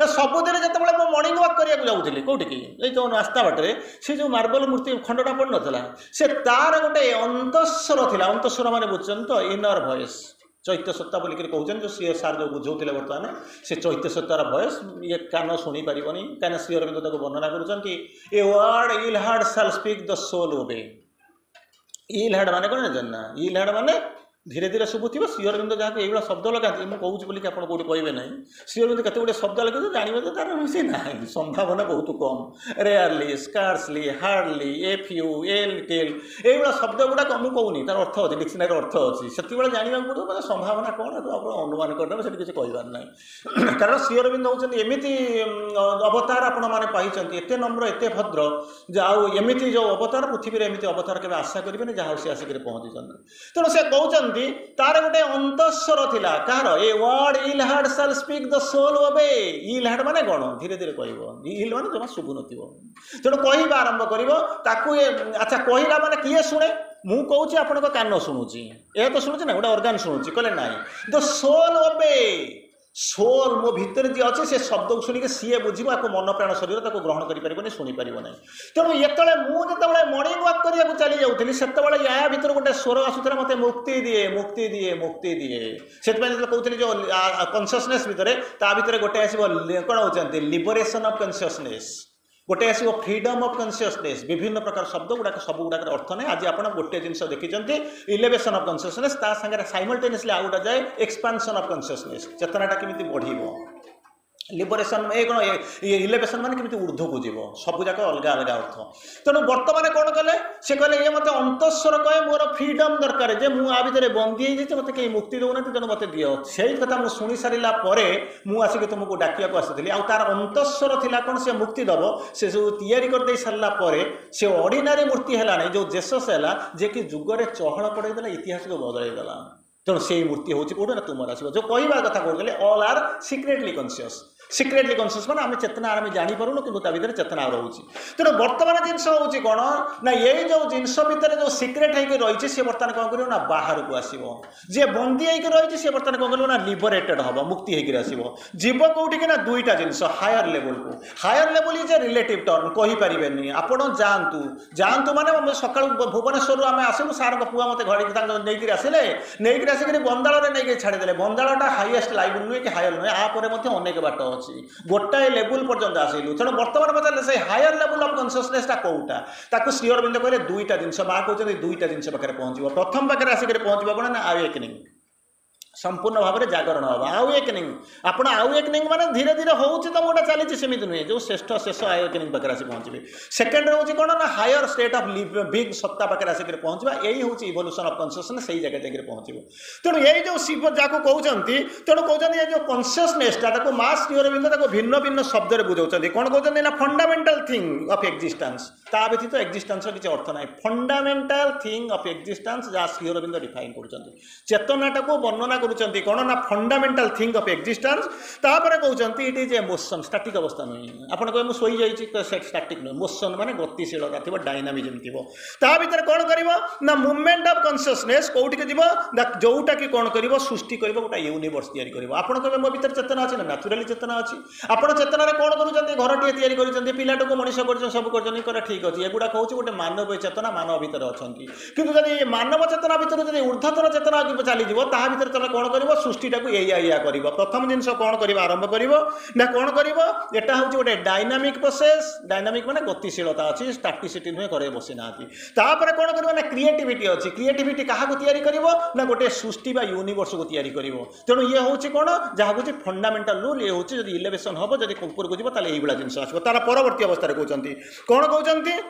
ना सबुदिन जो मर्णिंग वाक करने जाऊँगी कौटिकी जो रास्ता बाटे से जो मार्बल मूर्ति खंडटा पड़ नाला से तार गोटे अंतस्वर था अंतस्वर मैंने बुझुन तो इनर भॉइस चैत्य सत्ता बोलिक कहते जो सी सार जो बुझाते बर्तमान से चैत्य सत्तार भयस ये कान शुणी पारे कहीं श्री अरविंद वर्णना कर a word ill heard shall speak the soul obey ill hard माने कौन जानना इल हार्ड माने धीरे धीरे शुभुव श्री अरविंद जहाँ ये शब्द लगाते मुझे कहूँ बोली आप कौट कहे ना श्री अरविंद केते गुटे शब्द लगे जानवे तो तार से ना संभावना बहुत कम rarely scarcely hardly F U L टेल ये शब्द गुड़ाक मुझे कहूनी तार अर्थ अच्छी डिक्शनरी अर्थ अच्छी से जाना पड़ो मतलब संभावना कौन आप अनुमान करदेवे से किसी कहबार ना कारण श्री अरविंद होती एमती अवतार आपण मैंने पाई एत नम्र एत भद्र एमती जो अवतार पृथ्वी एमती अवतार के आशा करेंगे जहाँ से आसिक पहुँची तेणु से कहते तार गोटे अंतस्वर थिला कहार a word ill heard shall speak the soul obey ill hard माने कौन धीरे धीरे कह इल माने जमा शुभु नथिबो तेणु कहवा आरंभ करिवो ताकू अच्छा कहला माने किए शुणे मु कहूँ आपण कान शुणुची ए तो शुणुची ना गोटे अर्गान शुणुची कहले नाई द सोल ओबे सोल मो भितर जी अच्छे से शब्द को शुणिक सी बुझे आपको मन प्राण शरीर ताको ग्रहण करें शुणिपार ना तेणु ये मुझे मर्णिंग वाक करने चली जाऊँगी से या भर गोटे स्वर आसूला मत मुक्ति दिए मुक्ति दिए मुक्ति दिए से कहते जो कनसीयसनेस भितर ता भर गोटे आसो कौन होती लिबरेशन ऑफ कनसीयसनेस गोटे आसो फ्रीडम ऑफ कनसीयसनेस विभिन्न प्रकार शब्द गुड़ाक सब गुड़ाक अर्थ ना आज आप गोटे जिन देखते इलेवेशन ऑफ कनसीयसनेस ता सागर साइमल्टेनियसली आउ गोटा जाए एक्सपांशन ऑफ कनसीयसनेस चेतनाटा केमिति बढ़िबो लिबरेशन ये कौन ये इलेवेशन माने केमिति ऊर्ध्व को जीव सब जाक अलग अलग अर्थ तेणु बर्तमान कौन कले से कहले ये मत अंतस्वर कहे मोर फ्रीडम दरकार जे मु आ भीतर बंदी हो मत कहीं मुक्ति दौना तेणु मत दियो से कथा मुझे शुणी सारा मुझे आसिक तुमको डाकिया आसी आ तार अंतस्वर थिला कौन से मुक्ति दब से सब तैयारी कर दे सारा से ऑर्डिनरी मूर्ति है ना जो जेसस है जे कि जुगरे चहल पड़ेदेला इतिहास को बदलईदेला तेणु से मूर्ति हूँ कौट ना तुम आसो जो कहवा कथा कहते ऑल आर सिक्रेटली कनसीयस सिक्रेटली कनसीयस मैंने आम चेतना आम जापरूँ कि भर चेतना रोचे तेणु बर्तमान जिन हूँ कौन ना ये जो जिनस भितर जो सिक्रेट होकर रही है बर्तमान कौन कर ना बाहर को आसो जी बंदी होकर रही है बर्तमान कौन कर ना लिबरेटेड हम मुक्ति होकर आसो जीव कौटिक ना दुईटा जिनस हायर लेवल को higher level is a relative term कहींपारे आपड़ जातु जातु मैंने सका भुवनेश्वर आम आसलु सार पुआ मत घर नहीं आसिले नहीं आसिक बंदाल नहीं छाड़ीदे बंदालटा हाइएस्ट लाइव नुहे कि हायर नुहे आप अनेक बाट ଅଛି ଗୋଟାଏ ଲେବୁଲ ପର୍ଯ୍ୟନ୍ତ ଆସିଲୁ ତେଣୁ ବର୍ତ୍ତମାନ ପଚାରିଲେ ସେ ହାୟର ଲେବୁଲ ଅଫ୍ କନସିୟସନେସଟା କୋଉଟା ତାକୁ ଶ୍ରୀ ଅରବିନ୍ଦ କହିଲେ ଦୁଇଟା ଜିନିଷ ମା କହୁଛନ୍ତି ଦୁଇଟା ଜିନିଷ ପାଖରେ ପହଞ୍ଚିବ ପ୍ରଥମ ପାଖରେ ଆସିକରି ପହଞ୍ଚିବ କ'ଣ ନା ଆୱେକନିଂ संपूर्ण भाव में जागरण हम आवेकनिंग आप आवेकनिंग माने धीरे धीरे होउछि तो गोटा चली सेमती नुहे जो श्रेष्ठ शेष आवेकनिंग पाखे आसी पहुँचे सेकेंड रोचे कौन ना हायर स्टेट ऑफ बिग सत्ता पाखे आसिक पहुँचा यही हूँ इवोल्यूशन ऑफ कॉन्शियसनेस सही जगह जाकर पहुँचो तेणु यही जो शिव जहाँ कहते तेणु कहते जो कॉन्शियसनेसटा मास श्रीअरविंद भिन्न भिन्न शब्द बुझाऊँ कौन कहते ना फंडामेंटल थिंग ऑफ एक्जिस्टेंस ता व्यतीत एक्जिस्टेंस किसी अर्थ ना फंडामेंटल थिंग ऑफ एक्जिस्टेंस जहाँ श्रीअरविंद डिफाइन कर चेतनाटा को वर्णना करुँच कौन ना फंडामेंटल थिंग ऑफ एक्जिस्टेंस तापर कहते it is A motion static अवस्था नुहे आपड़ कहे मुझे शोई स्टैटिक नुहे मोशन माने गतिशीलता थी डायनामिज्म थी ता भीतर कौन कर ना मूवमेंट ऑफ कॉन्शियसनेस कौटिक जीव जोटा कि कौन कर सृष्टि कर गोटे यूनिवर्स तैयारी कर आपड़ कहे मो भीतर चेतना अच्छी ना न्याचुराली चेतना अच्छी आपड़ चेतन कौन कर घरटे या पिलाटा को मनीष कर सब कर ठीक अच्छे एगुड़ा कहूँ गोटे मानव चेतना मानव भीतर अच्छा कितु जब मानव चेतना भीतर जब ऊर्ध्वतन चेतना चलीज ता भीतर तुम कौन कर सृष्टिटा को या कर प्रथम जिन कौन कर आरंभ कर कौन कर एटा हूँ गोटे डायनामिक प्रोसेस डायनामिक माने गतिशीलता अच्छी स्टैटिसिटी नुहे करे बसी ना तापर कौन कर क्रिएटिविटी अच्छी क्रिएटिविटी क्या तैयारी कर ना गोटे सृष्टि यूनिवर्स को तैयारी कर तेणु ये हूँ कौन जहाँ हूँ फंडामेंटल रूल ये हूँ जब इलेवेशन हम जब ऊपर को जीव ताले यही जिन आसो तार परवर्ती अवस्था कहते कौन कहते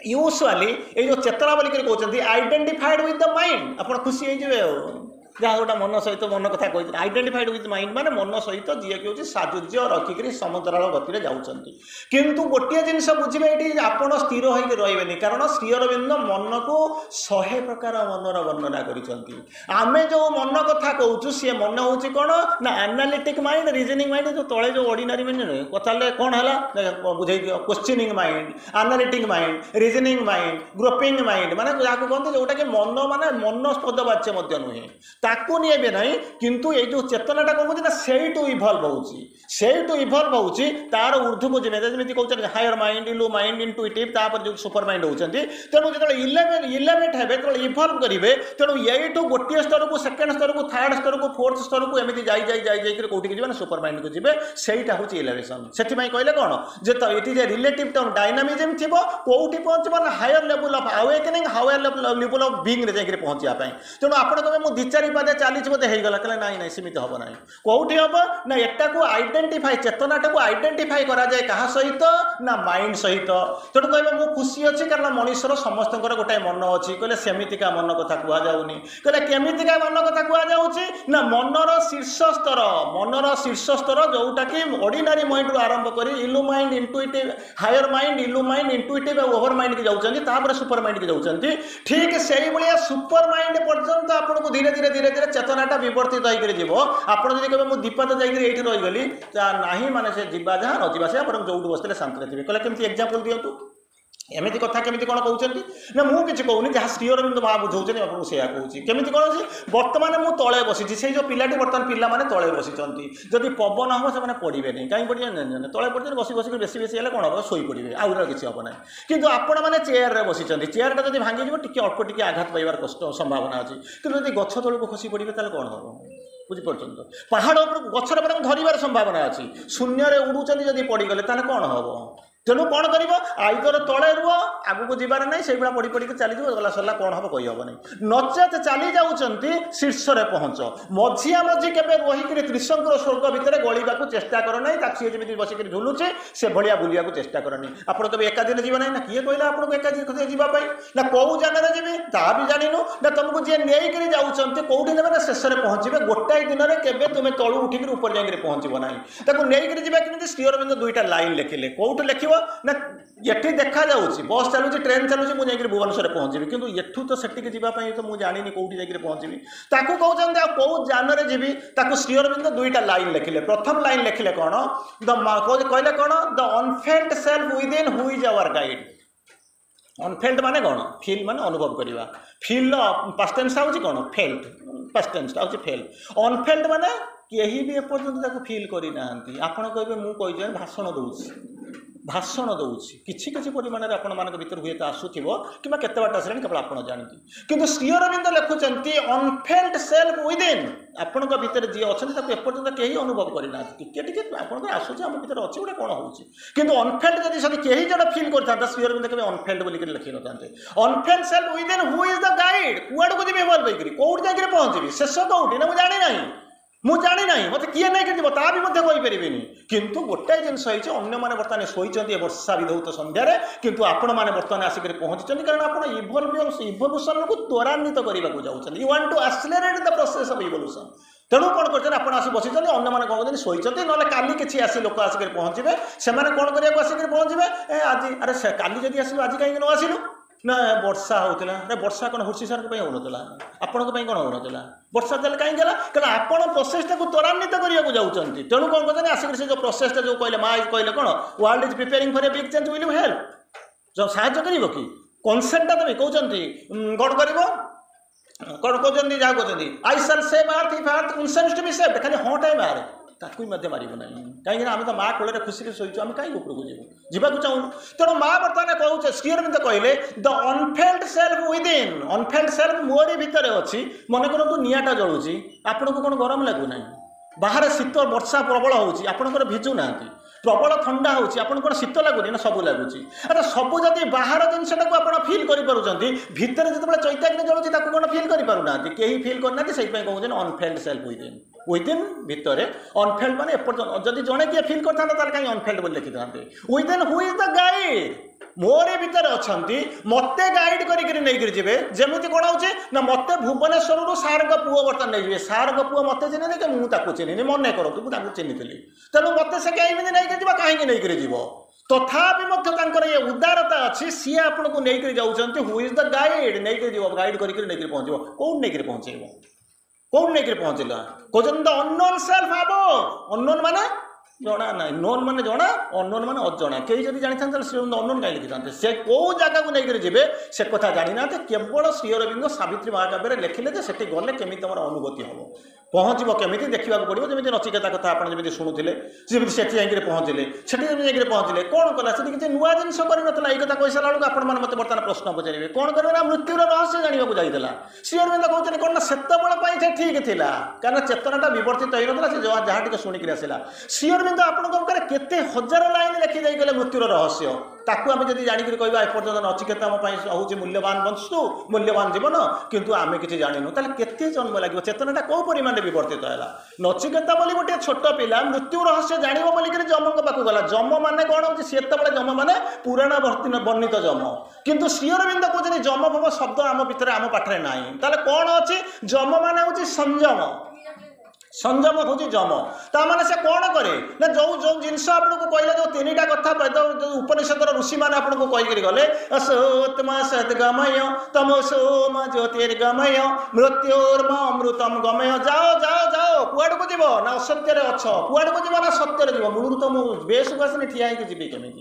यूजुअली ये जो चेतना बोलिक कहते आइडेंटिफाइड विथ द माइंड आप खुशी हो जहाँ गोटा मन सहित मन कथा कहते आइडेंटिफाइड विथ माइंड माने मन सहित जी कि हूँ साजुज्य रखिक समतराल गति जाऊँगी किंतु गोटे जिनस बुझे ये आप स्थिर होकर रही कारण श्रीअरविंद मन को 100 प्रकार मनर वर्णना करें जो मन कथा कहूँ सी मन हूँ कौन ना एनालिटिक माइंड रिजनिंग माइंड जो तले जो ऑर्डिनरी माइंड पचारे कौन है बुझे दियो questioning mind analytic mind reasoning mind grouping mind माने जहाँ कहते जोटा कि मन माने मनस्पद वाच्य नुहे ताकू निये ना किंतु ये जो चेतनाटा कौन कहते से इभल्व हो इभल्व हो तार ऊर्ध्व को जमी कहते हायर माइंड इलू माइंड इंटुइटिव तापर जो सुपर माइंड होती तेणु जो इलेवेट हे तो इभल्व करेंगे तेणु यही गोटे स्तर को सेकेंड स्तर को थर्ड स्तर को फोर्थ स्तर को एमती कौटिक जी सुपर माइंड को जी सहीटा हूँ इलेवेशन से कहले कौन जे तो it is a relative term dynamism थी कौटी पहुँचब ना higher level of awakening higher level of being रे जाकर पहुँचापी तेणु आप कहे मुझे 2-4 पादे चली बोधे होगा कहले नाई सेमती हम ना कौटी हम ना एटा को आइडेंटिफाई चेतनाटा को आइडेंटिफाई करा जाए क्या सहित ना माइंड सहित तेणु कह मुझे खुशी अच्छी कारण मनुष्यर समस्त गोटाए मन अच्छी कहले सेमितिका मन कथा कहुनि कहले केमितिका मन कथा कहुच्छी ना मनर शीर्ष स्तर जोटा कि ऑर्डिनरी माइंड रू आरंभ कर इलू माइंड इंटुइटिव हायर माइंड इलू माइंड इंटुइटिव ओवर माइंड की जाऊँगी सुपर माइंड की जाऊँगी ठीक से भाया सुपर माइंड पर्यंत आपको धीरे धीरे धीरे धीरे चेतनाटा विवर्तित होकर आप कहे मुझे दीपात जाइए रहीगली ना माने से जीवा जहाँ न जावा से आप जो बसते शांति थे कहले केमती एग्जांपल दिंतु एमती कथा केमी कौन कहते ना मुझे कहूनी जहाँ श्रीअरविंद माँ बुझाऊँ आपको से कहूँ केमी कौन अच्छी बर्तमान मुझे तले बसी से जो पिलाटी बर्तमान पिला तले बसी जदि पवन हम से पड़े नहीं कहीं पड़े तले पड़े बस बस बेसी बेसी है कौन हम शोई पड़े आउ किसी हम ना कि आपण मैंने चेयर में बसी चेयरटा जब भांगी टी अल्प टी आघात पाइबार कष्ट संभावना अच्छी कि जब गछ तौक खसी पड़े तो कौन हम बुझीपार पहाड़ गचर धरबार संभावना अच्छी शून्य उड़ुंट जब पड़गले कौन हम तेणु कौन कर आईदर तले रुह आगू जीवार नहीं से भाया पड़ी पड़ी चली गला सरला कौन हम कहीहब नहीं नचेत चली जाऊँच शीर्ष में पहुँच मझिया मझी के रहीकि त्रिशंकुर स्वर्ग भितर गलिबा चेष्टा कर ना सी जमी बसिक झुलुचे से भाया बुलिया चेष्टा करनी आप कभी एका दिन जीवन ना किए कहला आपको एका जावाई ना कौ जगह जी ता भी जानू ना तुमको जी नहीं जाऊँच कौटी ने शेष में पहुँचे गोटाए दिन में केवे तुम्हें तलू उठिक ऊपर जाकर पहुँचब ना नहीं जावा श्रीअरविंद 2टा लाइन लिखिले कौट लिख ना ये देखा जाऊँगी बस चलुची ट्रेन चलुची मुझे भुवनेश्वर पहुँची कि एठू तो सेटिक जावाई तो मुझे जानी कौटी जाकर पहुँची ताकू कहते कौ जान जी श्रीअरविंद 2टा लाइन लिखिले प्रथम लाइन लिखिले कौन कहले कौन the unfelt self within who is our guide unfelt माने कौन फील माने अनुभव करवा फील पास्ट टेंस हूँ कौन फेल्ट पास्ट टेंस हूँ फेल्ट अनफेल्ट माने यही भी एपर्यंत फील करना आपड़ कहे मुझे भाषण दूसरी भाषण दूसरी किसी किसी परिमाण आपण भर हुए तो आसूब कि केते बाट आसला केवल आप जानते किंतु श्री अरविंद लिखुंट अनफेल्ड सेल्फ विदिन आपण भर जी अच्छा एपर्तंत कहीं अनुभव करना टे आप आसूस आम भर अच्छे गोटे कौन हो कि अनफेल्ड जब कहीं जो फील करता श्री अरविंद के अनफेल्ड बोलिक लिखी न था unfelt self within who is the guide कुआड़ को जी इवल्व होकर कौट जाकर पहुंची शेष कौटी ना मुझे जानी ना ମୁଁ ଜାଣି ନାହିଁ ମୋତେ କିଏ ନେଇକି ଯିବ ତା ବି ମଧ୍ୟ କହିପାରିବିନି କିନ୍ତୁ ଗୋଟାଏ ଜିନିଷ ହେଇଛି ଅନ୍ୟମାନେ ବର୍ତ୍ତମାନ ଶୋଇଛନ୍ତି ଏ ବର୍ଷା ବିଧୌତ ସନ୍ଧ୍ୟାରେ କିନ୍ତୁ ଆପଣମାନେ ବର୍ତ୍ତମାନ ଆସିକରି ପହଞ୍ଚିଛନ୍ତି କାରଣ ଆପଣ ଇଭଲ୍ୟୁସନକୁ ତ୍ୱରାନ୍ୱିତ କରିବାକୁ ଯାଉଛନ୍ତି you want to accelerate the process of evolution ତେଣୁ କ'ଣ କରୁଛନ୍ତି ଆପଣ ଆସି ବସିଛନ୍ତି ଅନ୍ୟମାନେ କ'ଣ କରୁଛନ୍ତି ଶୋଇଛନ୍ତି ନହେଲେ କାଲି କିଛି ଆସି ଲୋକ ଆସିକରି ପହଞ୍ଚିବେ ସେମାନେ କ'ଣ କରିବାକୁ ଆସିକରି ପହଞ୍ଚିବେ ଆଜି ଆରେ କାଲି ଯଦି ଆସିଲୁ ଆଜି କାହିଁକି ନ ଆସିଲୁ ना वर्षा होता है वर्षा कौन हुर्सी सार होना आपण कौन होना वर्षा तेल कहीं कारण आपण प्रोसेसटा को त्वरान्वित करने को जाऊँच तेणु कौन कहते आसिक जो प्रोसेसटा जो कहले माँ कहले कौन world is preparing for a big change will you help जो साहाय्य कर कि कनसेप्टा तुम कहते कौन कर कौन कहते जहाँ कहते I shall save earth if earth consents to be saved खाली हाँ टाइम मारे ताकू मार ना कहीं आम तो माँ कोल खुशी शोचु आम कहीं उपरको जीवाक चाहूँ तेणु माँ बर्तमान कहूँ श्री अरविंद कहले द अनफेल्ड सेल्फ विदिन अनफेल्ड सेल्फ मोरी भितर अच्छी मन करूँ निआटा जलुची आपन को कौन गरम लगुना बाहर शीत वर्षा प्रबल होची आपनकर भिजु ना प्रबल ठंडा होची आपन कौन शीत लगुनि ना सब लगुची अरे सब जदि बाहर जिनटा को आप फिल करें भितर जो चैतन्य जलुची कौन फिल करना कहीं फिल करना से कहते अनफेल्ड सेल्फ विदिन विदिन भितर अनफेल्ड माने जदि जड़े किए फिल करता कहीं अनफेल्ड बोली लिखि था within who is the guide मोरे भीतर अच्छा मत गाइड कर जी जमी कौन हो मत भुवनेश्वर सार पुओ बर्तमान नहीं जी सार पुओ मत चिन्ह कि मुझे चिन्हनी मन करूँ मुझे चिन्ही तेणु मत से कहीं नहीं कहीं नहीं जीव तथापि ये उदारता अच्छी सी आपन को लेकर जाऊँच हु इज द गाइड नहीं जीव गाइड करके पहुँचो कौन नहीं पहुँचेब कौन नहीं पहुँचला कहते अननोन सेल्फ अबव अननोन माने जना ना नोन माने जना अननोन माने अजଣା कई जब जानी था श्री अरविंद अननोन कहीं लिखि था से कौ जगह को लेकर जी से कथा जानी ना केवल श्री अरविंद सावित्री महाकाव्य लिखिले से गले केमी तुम अनुभूति हम पहुँचब केमी देखा पड़ो जमी नचिकेता कथा आप शुणुले जमी से पहुँचले से पहुँचले कौन कला से किसी नुआ जिन करना ये कथा कही सारा बेलू आप मत बर्तमान प्रश्न पचारे कौन कर मृत्युर रहस्य जानवाक जाइला श्री अरविंद कहते कौन ना से ठीक थिला कारण चेतनाटा विवर्तित होता से जहाँ टी शुणिक आसला श्री अरविंद आपके केते हजार लाइन लिखि जाइले मृत्युर रहस्य ताकू आम जब जाणिक कह एपर्तंत नचिकेता हूँ मूल्यवान वस्तु मूल्यवान जीवन किंतु आम किसी जानू ताले केते जन्म लगे चेतनाटा कौ परिमाण विवर्तित है नचिकेता बोली गोटे छोट पिला मृत्यु रहस्य जानिब बोलिक जम पाक गला जम माने कौन हो सी जम माने पुराण वर्णित जम किंतु श्री अरविंद कहते जम भव शब्द आम भीतर आम पाठे ना ताले कौन अच्छी जम माने हूँ संयम संयम हूँ जम ताने से कौन करे ना जो जो जिनस आपको कहले जो तीन टा कथा उपनिषद ऋषि मैंने आपको कहीकि गले असोत्मा सद्गमय तमसोम ज्योतिर्गमय मृत्योर्म अमृतम गमय जाओ जाओ जाओ कुआड़ को जीव ना असत्य अच्छ कुआड़ को जीव ना सत्य जीव मूलू तो मुझे बेस को आसने ठिया जी केमी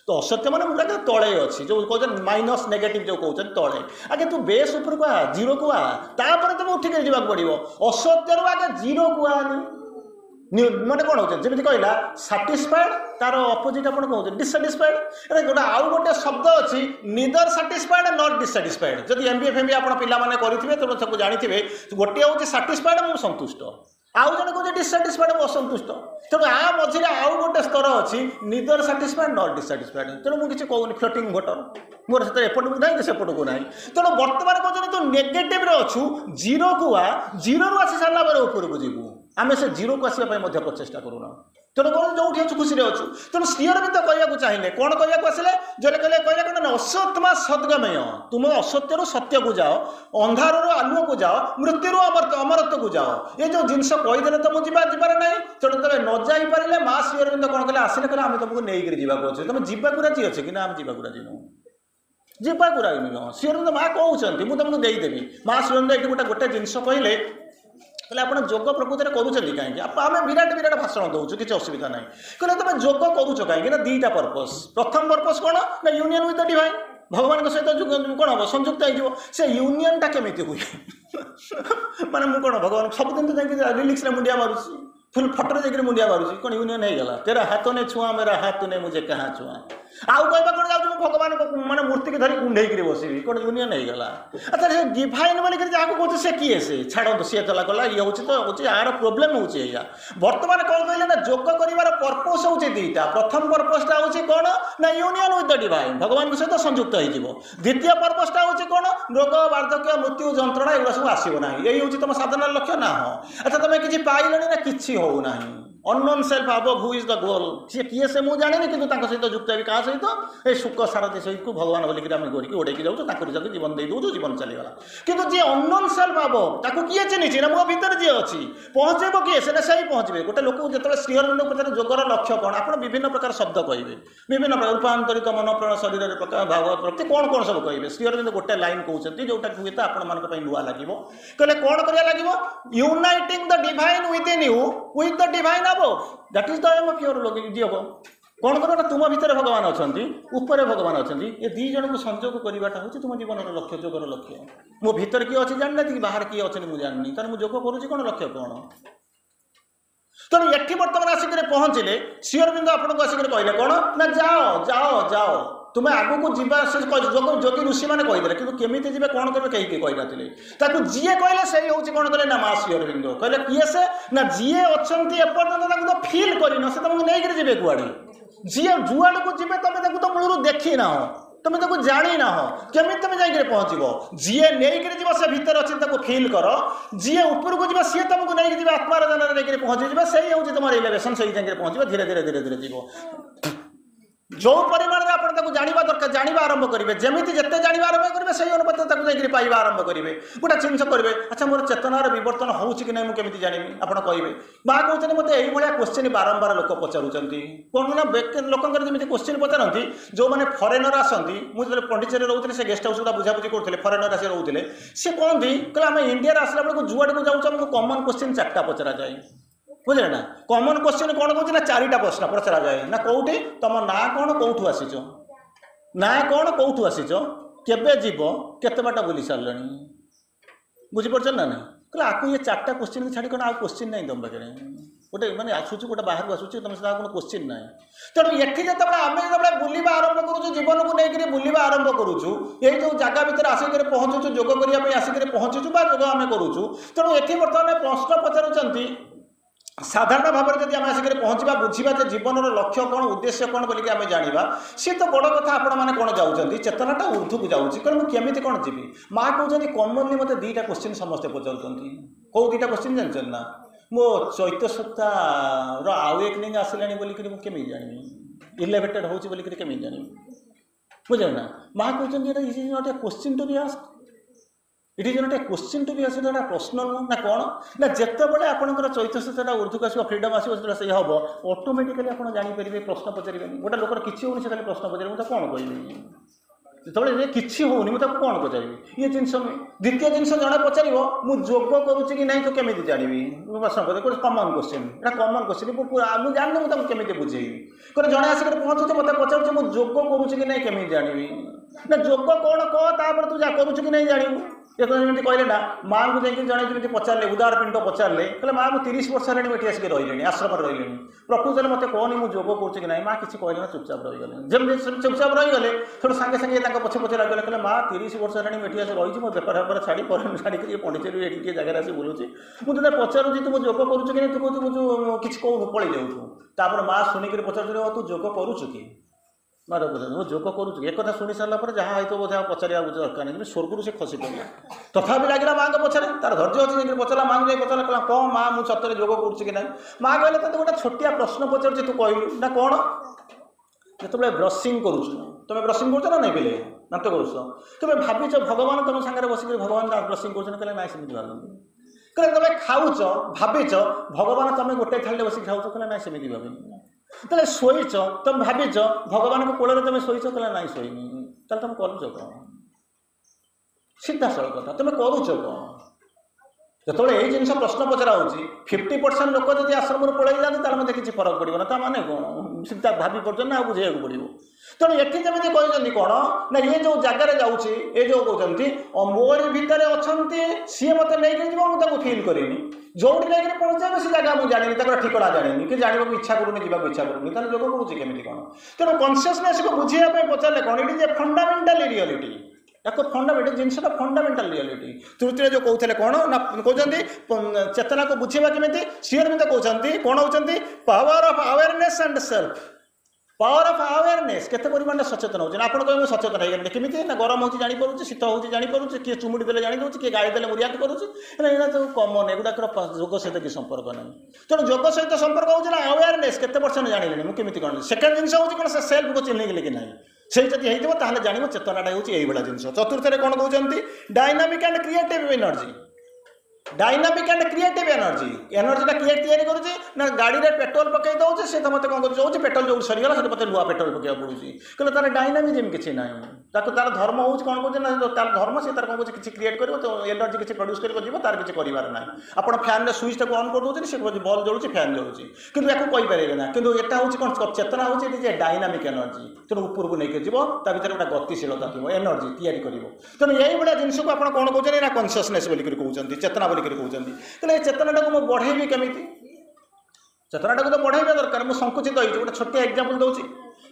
तो असत्य मैंने मुझे तले अच्छी जो कहते माइनस नेगेटिव जो कहते तले आगे तू बेस उपर को आ जीरो को आपर तुम उठिक जावाक पड़ो असत्य आगे जीरो को मैंने कौन हो जमी कहला साटिस्फाइड तार अपोजिट आप कौन डिससाटिस्फाइड गोटे आउ गोटे शब्द अच्छी निदर साटिस्फाइड नॉट डिससाटिस्फाइड जब एमबीए फेमबीए आप पाने करेंगे तो सब जानते गोटे हूँ साटिस्फाइड मुझे संतुष्ट आउ जन कहे डिससाटिस्फाइड असंतुष्ट तेणु आ मझे आउ गोटे स्तर अच्छी निदर साटिस्फाइड नॉट डिससाटिस्फाइड तेणु मुझे किसी कहूनी फ्लोटिंग भोटर मोर से एपट को ना सेपट को ना तेणु बर्तमान कहते तू नेगेटिव अच्छु जीरो को आ जीरो रु आसी सारा बेले उपरको जीवु आम से जीरो को आसपा प्रचेषा करूना तेणु कौन जो अच्छु खुशी अच्छु तेणु श्री अरविंद कहवाक चाहिए कौन कहवाक आसिले जो कहले कहले असत्मा सद्गमय तुम असत्य सत्य को जाओ अंधार आलुओ को जाओ मृत्यु अमरत्व को जाओ ये जो जिनस कहीदे तो मुझे जीवार ना तेणु तुम न जापारे माँ श्री अरविंद कौन कले आसिले कहले आम तुमको नहीं जावाक अच्छे तुम जीवाक राजी अच्छे कि आम जीवाक राजी नुह जीवाक राजी नुह श्री अरविंद माँ कहते मुझे तुमको देदेवी माँ श्री अरविंद ये गोटे जिनस कहले आप जोग प्रकृति में करूँ कहीं आम विराट विराट भाषण दौर किसी असुविधा ना कहले तुम जोग करूँ कहीं दुईटा पर्पस प्रथम पर्पस कौन ना यूनियन विथ द डिवाइन भगवान सहित कौन हम संयुक्त हो से यूनियनटा केमी हुए माने मुझे कौन भगवान सबुदिन तो जाकि रिलिक्स मुंडिया मारूँ फुल फटोरे जाकर मुंडिया मारूँ कौन यूनियन हो गला तेरा हाथ ने छुआ मेरा हाथ ने मुझे कहाँ छुआ आउ कहवा कौन जाऊँ भगवान माने मूर्ति की धरी कुंडेई बसबी कौन यूनियन हो गला। अच्छा से डिवाइन बोलिक जहाँ कहते से किए से छाड़ू सी चला गला ये हूँ तो हूँ यार प्रोब्लेम हूँ बर्तमान कौन कहले ना योग कर पर्पस हूँ दुईटा। प्रथम पर्पसटा हूँ कौन ना यूनियन विथ द डिवाइन भगवान सहित संयुक्त हो। द्वितीय पर्पसटा हूँ कौन रोग वार्धक्य मृत्यु जंत्रणा एगुड़ा सब आसो ना यही हूँ तुम साधना लक्ष्य ना। हाँ अच्छा तुम किसी पाइल ना कि होना unknown self above who is the goal सी किए से मुझे जानी कि सहित युक्त भी क्या सहित ये सुख सारथी सहित को भगवान बोलिक आम गोरिक उड़ेकी जाऊँ जीवन दे दूँ जीवन चलीगला। कितु जी अननोन सेल्फ अबव ताको किए चिन्ह ना मो भीतर जी अच्छी पहुँचेब किए से ही पहुँचे। गोटे लोक जो श्रीअरविंद पचारे योगर लक्ष्य कौन आप विभिन्न प्रकार शब्द कहे विभिन्न प्रकार रूपांतरित मन प्राण शरीर प्रकार भाव प्रति कौन कौन सब कहे श्रीअरविंद गोटे लाइन कहते जोटा हुए तो आपण नुआ लगे कहले कौन करा लगे uniting the divine within you with the divine above that is the aim of your yoga. कौन कर तुम भीतर भगवान अच्छा ऊपर भगवान अच्छा ये दी जन को संजोग करवाटा हूँ तुम जीवन लक्ष्य योगर लक्ष्य। मो भीतर किए अच्छे जाना कि बाहर किए अच्छे मुझे जानी तेनाली मुझे योग करुँच कौन लक्ष्य कौन। तेणु ये बर्तमान आसिक पहुँचले श्रीअरविंद आपको आसिक कहले कौन ना जाओ जाओ जाओ तुम्हें आग को जीवा जोगी ऋषि मैंने कहीदे कि केमी जी कौन करेंगे कहीं कही जीए कहले से हूँ कौन कहे ना माँ श्रीअरविंद कहले किए से ना जीए अच्छा एपर्तंत तो फिल कर तुमको नहीं जी कुआड़े जीए जुआड़ को जी तुम तो मूल देखी ना तुम तो जानी ना केमी तुम जाकर पहुँचब जीए नहीं जी से भीतर अच्छे फिल कर जीए ऊपर को जी सी तुमको नहीं जी आत्मार जन नहीं पहुँची से हूँ तुम इलेवेशन से जाकर पहुँच धीरे धीरे धीरे धीरे जीव जो परिमाण में आप जानवा दरकार जानवा आरंभ करेंगे जमी जिते जानवा आरंभ करेंगे से अनुपात पाइबा आरंभ करेंगे गोटे जिन करेंगे। अच्छा मोर चेतनार बर्तन होची कि नहीं मुझे केमी जानी आप कहते माँ कहते मतलब यही क्वेश्चन बारंबार लोक पचारूँ कौन ना लोक जमी क्वेश्चन पचारती जो मैंने फरेनर आसती मुझे पंडिचेरी रोते से गेस्ट हाउस गुड़ा बुझाबुझी करते फरेनर आस रोते सी कहती कहले आम इंडिया आसला बेलू जुआड़ को जाऊँ आमको कमन क्वेश्चन 4टा पचरा जाए बुझे ना कमन क्वेश्चन कौन कौन ना 4टा प्रश्न पचरा जाए ना कौटी तुम ना कौन कौटू आसीच ना कौन कौटू आसीच केबे जीव केते बाटा बुली सारे बुझीपार ना ना कहले आपको ये 4टा क्वेश्चन छाड़ी कौन आउ क्वेश्चन ना तुम पाखे गोटे मैंने आसूँ गोटे बाहर आसूँ तुम से कौन क्वेश्चन ना तेणु ये जो आम जो बुलवा आरंभ करूँ जीवन को लेकर बुलवा आरंभ करूँ ये जो जगह भितर आसिक पहुँचुँ योग करने आसिक पहुँचुँ योग आम करूँ तेणु ये बर्तमान प्रश्न पचारूँ साधारण भाव में जब आम आसिक पहुँचा बुझा जीवन लक्ष्य कौन उद्देश्य कौन बोलिक आम जाना सी तो बड़ कथा आपण मैंने कौन जाऊँच चेतनाटा ऊर्ध्व को जाऊँगी कौन मुझे केमी कौन जीवी माँ कहते कमनली मत 2टा क्वेश्चन समस्ते पचार कौ 2टा क्वेश्चन जानते ना मो चैत्य सप्ताह आवेकनिंग आसलानी बोलिक केमी जानी इलेवेटेड होची बोलिक केमी जानी बुझे ना माँ कहते is not a question to be asked it is not a question to be asked ना प्रश्न नुह ना कौन ना जितेबाला आपंकर चैत्य सप्ताहटा ऊर्ध्वक आस फ्रीडम आसो से हम ऑटोमेटिकली आप जानीपर प्रश्न पचारे गोटे लोकर किसी होनी से प्रश्न पचारे मुझे कौन कहबी जो किसी होनी मुझे कौन पचारि ये जिनस द्वितीय जिनस जड़े पचार मुझे योग करुच्ची कि नहीं तो केमी जानी प्रश्न पचार कमन क्वेश्चन यहाँ कमन क्वेश्चन मुझे जानी मुझे केमी बुझेबी कौन जड़े आसिक पहुँचुचे मत पचार मुझे योग करुच्ची कि नहीं केमी जानी ना योग कौन कह तापर तू जा करुच्ची कि नहीं जानू ये कहले ना माँ को जाकि जड़े पचारे उदार पिंड पचारे कहले माँ मुझे 30 वर्ष है आसिक रही आश्रम रही प्रकृत में मत कहनी मुझे योग करुच्ची कि नहीं माँ किसी कहले ना चुपचाप रहीगले जमी चुपचाप रहीगले थोड़ा सागे सागे पछे पछे लगे कहले माँ 30 वर्ष है आस रही मो बेपार बेपार छाड़ी पर छाड़ी पंडिचेरी ये जगह आसी बुलूची मुझे पचारूँ तू योग करुच्च कि तू कहूँ किसी कहूँ पलि जाऊँ माँ शुणिक पचार तू योग करुच्च कि माँ पचार योग करुच्च एक कथा शुणी सारा जहाँ होता बोधे पचार दरकार नहीं स्वर्ग से खसी पड़ा तथापि लगे माँ को पचारे तार धैर्य अच्छे पचारा माँ को पचारा कहला कौन माँ मुझे सतरे योग करुच्च कि नहीं माँ कहले तो गोटे छोटिया प्रश्न पचार तू कहलु ना कौन जो ब्रशिंग करुच तुम ब्रशिंग कर नहीं पे दात करुच तुम भाविच भगवान तुम सागर बसिक भगवान ब्रशिंग कर ना सेमती भाव कहले तुम खाऊच भाविच भगवान तुम गोटे थाली बसिक खाऊच कहले ना सेमती भावी तेल शोच तुम भाविच भगवान को कोल तुम शोच कहले ना शोनी तेल तुम करुच कौन सीधा सड़क कथा तुम करुच कौन जो ये जिन प्रश्न पचरा हो 50% लोक जब आश्रम पलि जाते किसी फरक पड़ना ता माने कौन सीधा भावी पड़े ना बुझे पड़ो तेणु ये जमी कहते कौन ना ये जो जगार जाऊँगी ये जो कहते मोरी भितर अच्छा सी मत नहीं मुझे फिल करी जो लेकिन पहुँचे से जगह मुझे जानी ठिकना जानी कि जानवा इच्छा करूनी जावाक इच्छा करूनी तेज योग कौन केमी कौन तेणु कनसीयसनेस को बुझापी पचारे कौन ये फंडामेंटाल रियलिटी या फंडामेंटाल जिनसा फंडामेंटाल रियलिटी तृतीय जो कहते कौन ना कहते चेतना को बुझेगा केमी सी कहते कौन होती power of awareness and self power of awareness केते परिमाण सचेतन होती आप कह सचेतन हो केमी ना गरम होती जापर शीत होती जापर किए चुमुड़ी देले जानी किए गाड़ी देले मुझे करुँचा तो कमन एगुड़ाक योग सहित कि संपर्क ना तेणु योग सहित संपर्क होना अवेयरनेस केते परसेंट जानी मुझे कौन सेकेंड जिन हूँ कौन से सेल्फ को चिन्ह कि ना से जदि होता जान चेतनाटा हूँ यही जिन चतुर्थ कौन कहते dynamic and creative energy dynamic and creative energy एनर्जीटा किए तैयारी करुँच ना गाड़ी में पेट्रोल पकई दौचे से तो मतलब कौन कर पेट्रोल जो सरीगला से मतलब नुआ पेट्रोल पकड़ा पड़ूसी कहले तार डायनामिज्म किसी ना तार धर्म हूँ कौन कहते तार धर्म से तार कौन किसी क्रिएट कर तो एनर्जी किसी प्रोड्यूस कर तार किसी करार ना आप फैन रे स्विच टाक ऑन कर दौर से बल्ब जलूँ फैन जलूँ कि कहींपारे ना कि यहाँ हूँ कौन चेतना हूँ डायनामिक एनर्जी तेणु उपरको लेकिन जीव ता भर गोटे गतिशीलता थी एनर्जी तैयारी कर तेणु यही भाया जिन को आप कौन कहते ना कनसीयसनेस कहते चेतना कहते चेतनाटा को मुझे बढ़ेबी केमी चेतनाटा को तो बढ़ाइबा दरकार मुझे संकुचित होती गोटे छोटिया एग्जांपल दूसरी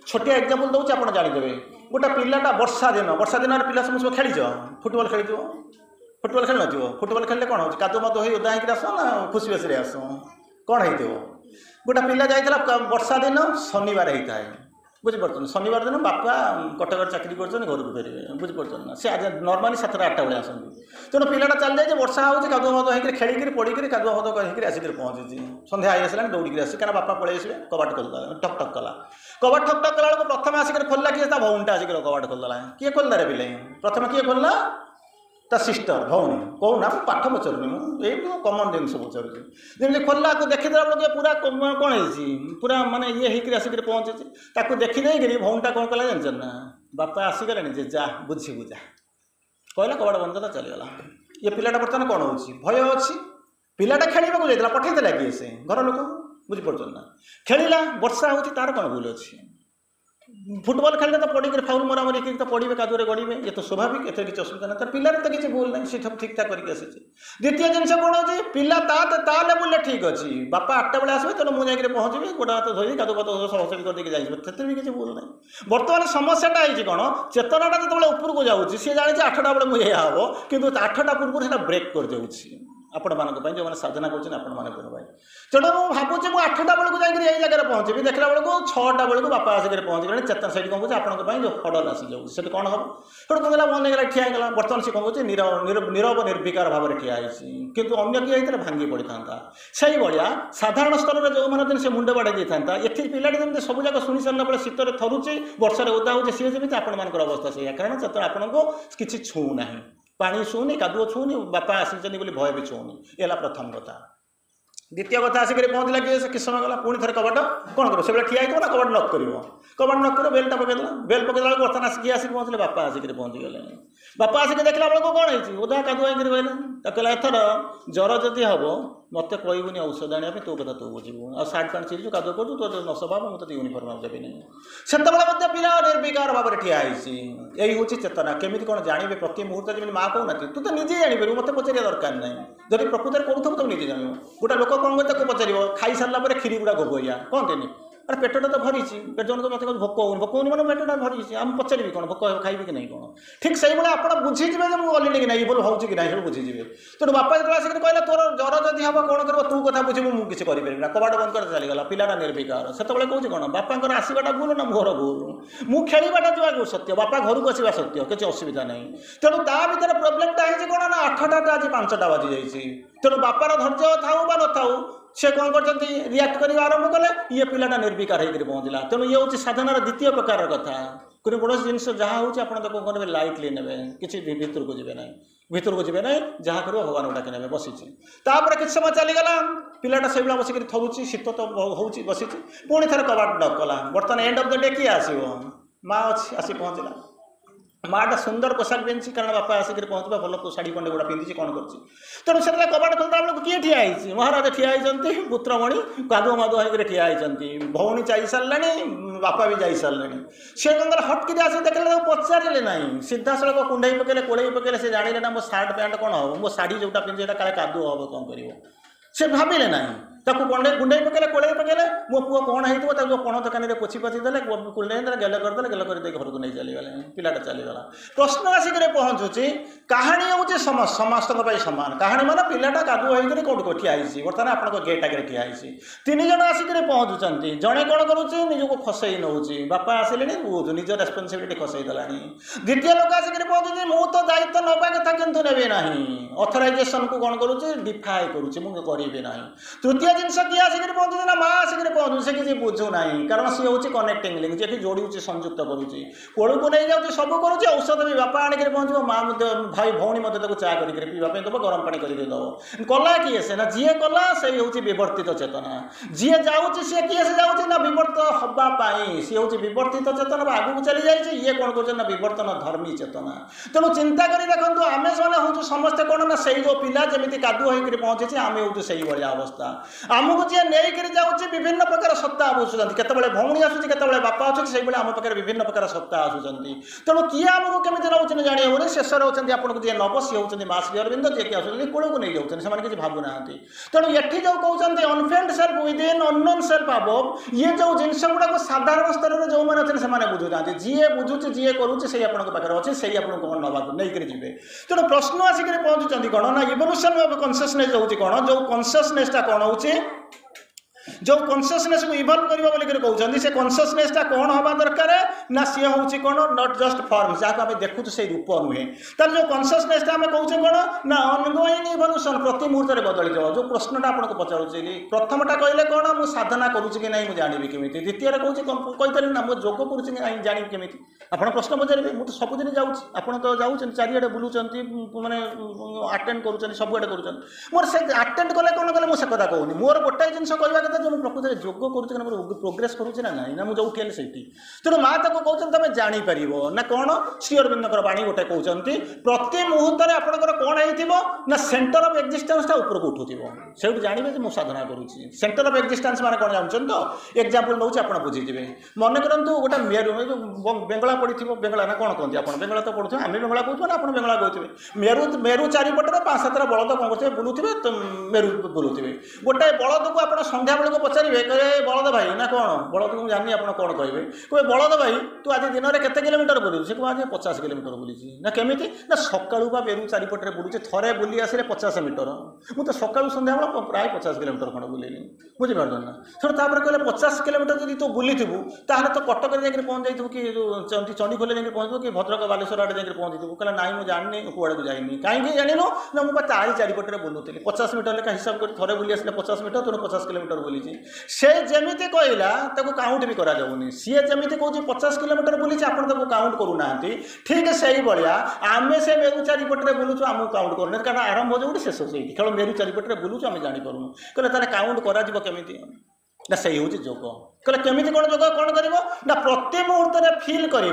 छोटिया एग्जांपल दूसरी आप जानीदेवे गोटे पिलाटा वर्षा दिन पिला सब खेल फुटबॉल खेल फुटबॉल खेल न फुटबॉल खेलने कौन हो कादो मद हो ओदा होकर आस ना खुशी खुशी आस कौन हो गोटे पिला जाइला वर्षा दिन शनिवार होता है बुझीपार शनिवार दिन बापा कटक चाकरी कर घर को फेरवे बुझीपार ना सी आज नर्माली 7टा 8टा बेले आसती तेणु पिलाटा चल जाए वर्षा हो कादुआ मद होकर खेल पड़ी कादुआ मद होकर आसिक पहुँची सन्ध्या आई आसला दौड़ी आस क्या बापा पलि आसवे कबाट खोलदेला ठक ठक कला कबाट ठक ठक कला प्रथम आसिक खोलला किए भौणीटा आसिक कबाट खोलदेला किए खोलदा रे पिले प्रथम किए खोलला ता सिस्टर भौणी कहूना पाठ पचारूनी मुझे कमन जिन पचारूँ जमी खोलला को देखीदेला बेलू पूरा कौन है पूरा माने ये होकर आसिक पहुँचे ताको देखीदे भौणीटा कौन कला जान ना बापा आसीगले जे जा बुझी बुझा कहला कबाट बंद कर चलीगला ये पिलाटा बर्तमान कौन हो भय अच्छी पिलाटा खेलवाक जाता पठेदेला किए से घर लोक बुझीपार ना खेलला वर्षा हो तार कौन भूल अच्छी फुटबॉल खेलने तो पड़ी फाउल मरामरी तो पड़े कादुरे गड़े ये तो स्वाभाविक एत किसी असुविधा ना तर पिलार तो किसी भूल ना सी सब ठीक ठाक करके आसी द्वितीय जिन कौन हो पिला ता लेवल ठीक अच्छी बापा 8टा बेले आसवे तेणु मुझे पहुँचे गोटा हाथ धोई कादु पद सफासफी करके जाइए भी किसी भूल ना बर्तमान समस्याटा है कौन चेतनाटा जो उपरको जाऊँगी सी जानी 8टा बेले मुझे यह हम कि 8टा पूर्व से ब्रेक कर जाऊँगी आपण मानी जो मैंने साधना कर तेणु मुझे भावुँ मुझे 8टा बेलू जाए जगह पहुँचे देखला बेलू 6टा बेलू बापा आसिक पहुँच गए चेतना से कौन कहे आपंपाई जो फडल आसी जाऊँगी से कौन हम तेणु कौन मन होगा ठिया होगा बर्तमान से कौन कहे नीरव निर्विकार भाव में ठिया कितु अन्य किए होता भांगी पड़ी था से भाया साधारण स्तर में जो मैंने से मुंड बाड़े था ये पिलाटी जमी सब जाक शुणी सारा बेले शीत थरुचे वर्षा ओदा हो सी जमी आपण अवस्था से कारण चेतना आपको किसी छूना पानी छूनी कादुओ छूनी बापा आसिक भय भी छूनी ये प्रथम कथा द्वितीय कथा आसिक पहुँचला कि समय गला पुणी थे कबाट कौन कर से ठिया हो कबाट नक कर कबाट नक कर बेलटा पकईदेला बेल पकईदेला बर्तमान आसिक आसिक पहुँचले बापा आसिक पहुँची गले बापा आसिक देखला बेलू कौन है ओदा कादुआ कहले कहला एथर ज्वर जदि हम मत कहबूनी औषध आने तो कथा तू बुझू आ सार्ट पैंट चिरीचु कादुआ करू तो नसभा मुझे यूनिफर्म देवी नहीं से पिला निर्विकार भाव में ठिया यही हूँ चेतना केमी कौन जानवे प्रति मुहूर्त जमी माँ कहना तू तो निजे जापर मत पचार दरकार ना जब प्रकृत करूँ तो निजे जान गोटे लोक कौन कर पचार खाई सारा खीरी गुड़ा गोगैया कहते अरे पेटा तो भरी पेट जन मत भोक होनी मैंने पेटा भरी आम पचारि कौन भोक खाइबी कि नहीं कौन ठीक से भाई आप बुझीजे मुझे गली कि नहीं बोल हूँ कि नहीं बुझीजे तेणु बापा जो आसिक कहला तोर ज्वर जदि हम कौन कर तू कथा बुझे मुझे किसी करें कबाट बंद कर चलीगला पिलाटा निर्विकार से कौन कौन बापा आसवाटा भूल ना मोर भूल मु खेलवाटा जावा सत्य बापा घर को आसवा सत्य किसी असुविधा नहीं तेणु ता भर प्रोब्लेमटा है कौन ना 8टा आज 5टा बाजी जाइए तेणु बापार धैर्य थाऊ बा न थाऊ से कौन कर रियाक्ट कर आरंभ कले ये पिलाटा निर्विकार होकर पहुँचला तेणु ये हूँ साधनार द्वितीय प्रकार कथा कौन जिन जहाँ हूँ आप कौन लाइटली ने किसी भीतर को जी ना भीतर को जी ना जहाँ कर भगवान डाक ने बसी किसी समय चलीगला पिलाटा से बसिक थरुची शीत तो हो बसी पुणी थे कबाट नक कला बर्तमान एंड ऑफ द डे किए आसो माँ अच्छी आसी पहुँचला माटा सुंदर पोशाक पिंधि कारण बापा आसिक पहुँचवा भल शाढ़ी खंडे गुड़ा पिंधि कौन कर तेणु से कबाट खोलता बेलू किए ठिया होती महाराज ठिया होती पुत्रमणि कादुआ मादुआ होकर ठिया होती भौणी जा सारे बापा भी जा सारे सी कौन हटकी आस देखले पचारे ना सीधासख कुंडई पकड़े कोड़े पकड़े से जाने ना मो सार्ट पैंट कौन हम मो शाढ़ी जोटा पिंधि काले कादुआ हम कौन कर से भाविले ना ताकू कुंडई पकड़े कोड़े पकड़े मो पुओ कौन हो कोण दुकान में पोछि पोछि देले कुंडई गेल करदे गेल कर घर को नहीं चलीगले पिलाटा चलीगला प्रश्न आसिक पहुँचुची कहानी हूँ समस्त सामान कहानी मान पिलाटा कादुआ होकर कौट को ठिया बर्तमान आप गेट आगे ठिया तीन जन आसिक पहुँचुं जड़े कौन करुच्ची निजक खसई नौ बापा आसिले बहुत निज रेस्पनसिबिलिटी खसई देला द्वितीय लोक आसिक पहुँचुची मु तो दायित्व नवा कथा किंतु नेबे ना अथराइजेसन को कौन करुच्ची डिफाए करुच्ची मुझे करेंगे ना तृतीय जिनस किए आसिक पहुँचुचे ना माँ आसिक पहुँचु से किसी बुझुना कारण सी हूँ कनेक्टिंग लिंक जी जोड़ी संयुक्त करुच्ची कोड़ को नहीं जाऊँगी सब करुच्ची औषध भी बापा आणिक पहुँचो माँ भाई भौणी मत चा करके पीवाई दब गरम पानी करके दब कला किए से ना जी कला से हूँ विवर्तित चेतना जी जाऊँगी सी किए से जाऊँगी ना विवर्त हाँपाई सी हूँ विवर्तित चेतना आगू चली जाए ये कौन कर विवर्तन धर्मी चेतना तेणु चिंता कर देखो आम मैंने हूँ समस्ते कौन ना से जो पिला जमी कादुआ होकर पहुँचे आम हूँ से अवस्था आमको जी नहीं जाऊँगी विभिन्न प्रकार सत्ता आसुँच केतबे भौणी आसूँ केतबे बापा अच्छे आम पाखे विभिन्न प्रकार सत्ता आसुँच तेणु किए आमको केमी नौकरी जाणी हेनी शेष अच्छे आपको जी नब सी हूँ माँ श्री अरविंद जी किए आस कूल को नहीं जाऊँ से किसी भावुना तेणु ये जो कहते unfelt self within unknown self above ये जो जिनस गुड़ाक साधारण स्तर में जो मैंने अच्छे से बुझुना जी बुझुचे जी करुचे से पाखे अच्छे से आपको नवा नहीं जी तेणु प्रश्न आसिक पहुँचुं कौन ना इवोल्यूशन ऑफ कॉन्शियसनेस होती कौन जो कॉन्शियसनेसटा कौन हो जो कॉन्शियसनेस को इवॉल्व करबा बोली कहते से कॉन्शियसनेसटा कौन हवा दरकार ना सी हूँ कौन नॉट जस्ट फॉर्म जहाँ आम देखु से रूप नुहे तार जो कॉन्शियसनेसटा आम कहते कौन ना ऑनगोइंग इवोल्यूशन प्रति मुहूर्त में बदली जाओ जो प्रश्नटा आपको पचारूँ प्रथमटा कहले कौन मुझे साधना करुच्ची कि नहीं मुझे जानी केमी द्वितीय कहते ना मुझे जोग करुच्ची कि नहीं जानी केमी आप प्रश्न पचारे मुझे सबुदिन जाऊँ आप तो जाऊँ चारिड़े बुलूँ मैंने आटेड कर सबुआड़े कर मोर से आटेड कले कौन कले मुझे कथा कहूनी मोर गोटाए जिन कहवा कथा जो प्रकृति में जोग करुच्ची प्रोग्रेस करुच्ची ना ना मुझे जो उठे से तेणु माँ तक कहते तुम जापर ना कौन श्री अरविंदर बाणी गोटे कहते प्रति मुहूर्त में आपंकर कौन हो ना सेंटर ऑफ एक्जिस्टेंसटा ऊपर को उठुव से जानवे मुझे साधना करुच्ची सेंटर ऑफ एक्जिस्टेंस माने कौन जानते तो एक्जाम्पल नौ आप बुझीजे मन करूँ गोटे मेरु बेंगला पड़ी बेंगला ना कौन कहते हैं बेंगला तो पढ़ुवे आम बेंगला कहते ना आप बेंगला कहते मेरु मेरु चारिपटे 5-7 बलद कौन करते बुलूवे तो मेरु बुलूवे गोटे बलद को आप संध्या बेलू पचारे कहे बलद भाई ना कौन बलद को जानी आप कौन कहे कहे बलद भाई तू आज दिन में केते किलोमीटर बुलू से आज 50 किलोमीटर बुली ना केमी ना सका मेरु चारिपटे बुलूचे थे बुली आसे 50 मीटर मुझे सका सन्ध्या बेला प्राय 50 किलोमीटर खंड बुलेनी बुझीपार ना थोड़ा तापर कहले 50 किलोमीटर जब तू बुलीथु ताहले तो कटक जाकर पहुँच जाइए कि चंडीखोल जाकर पहुँचू कि भद्रक बालेश्वर आड़े जाकर पहुँचू कहला ना मुझे जानी कुआड़े को जाइनी कहीं जानिनु ना मुझे तारी चारिपटे बुलूली 50 मीटर लेखा हिसाब कर थे बुली आसे 50 मीटर तेणु 50 किलोमीटर बुली से जमी कहला काउंट भी करा जाऊनी सी जमी कौन 50 किलोमीटर बुली आप काउंट करूना ठीक से भाया आम से मेरु चारिपटे बुलूचु आमको काउंट करूना कारण आरंभ जो शेष से केवल मेरु चारिपटे बुलूचु आम जापरूँ कहले तार काउंट करमी ना से हूँ जोग कहले केमी कौन जोग कौन कर ना प्रति मुहूर्त में फिल कर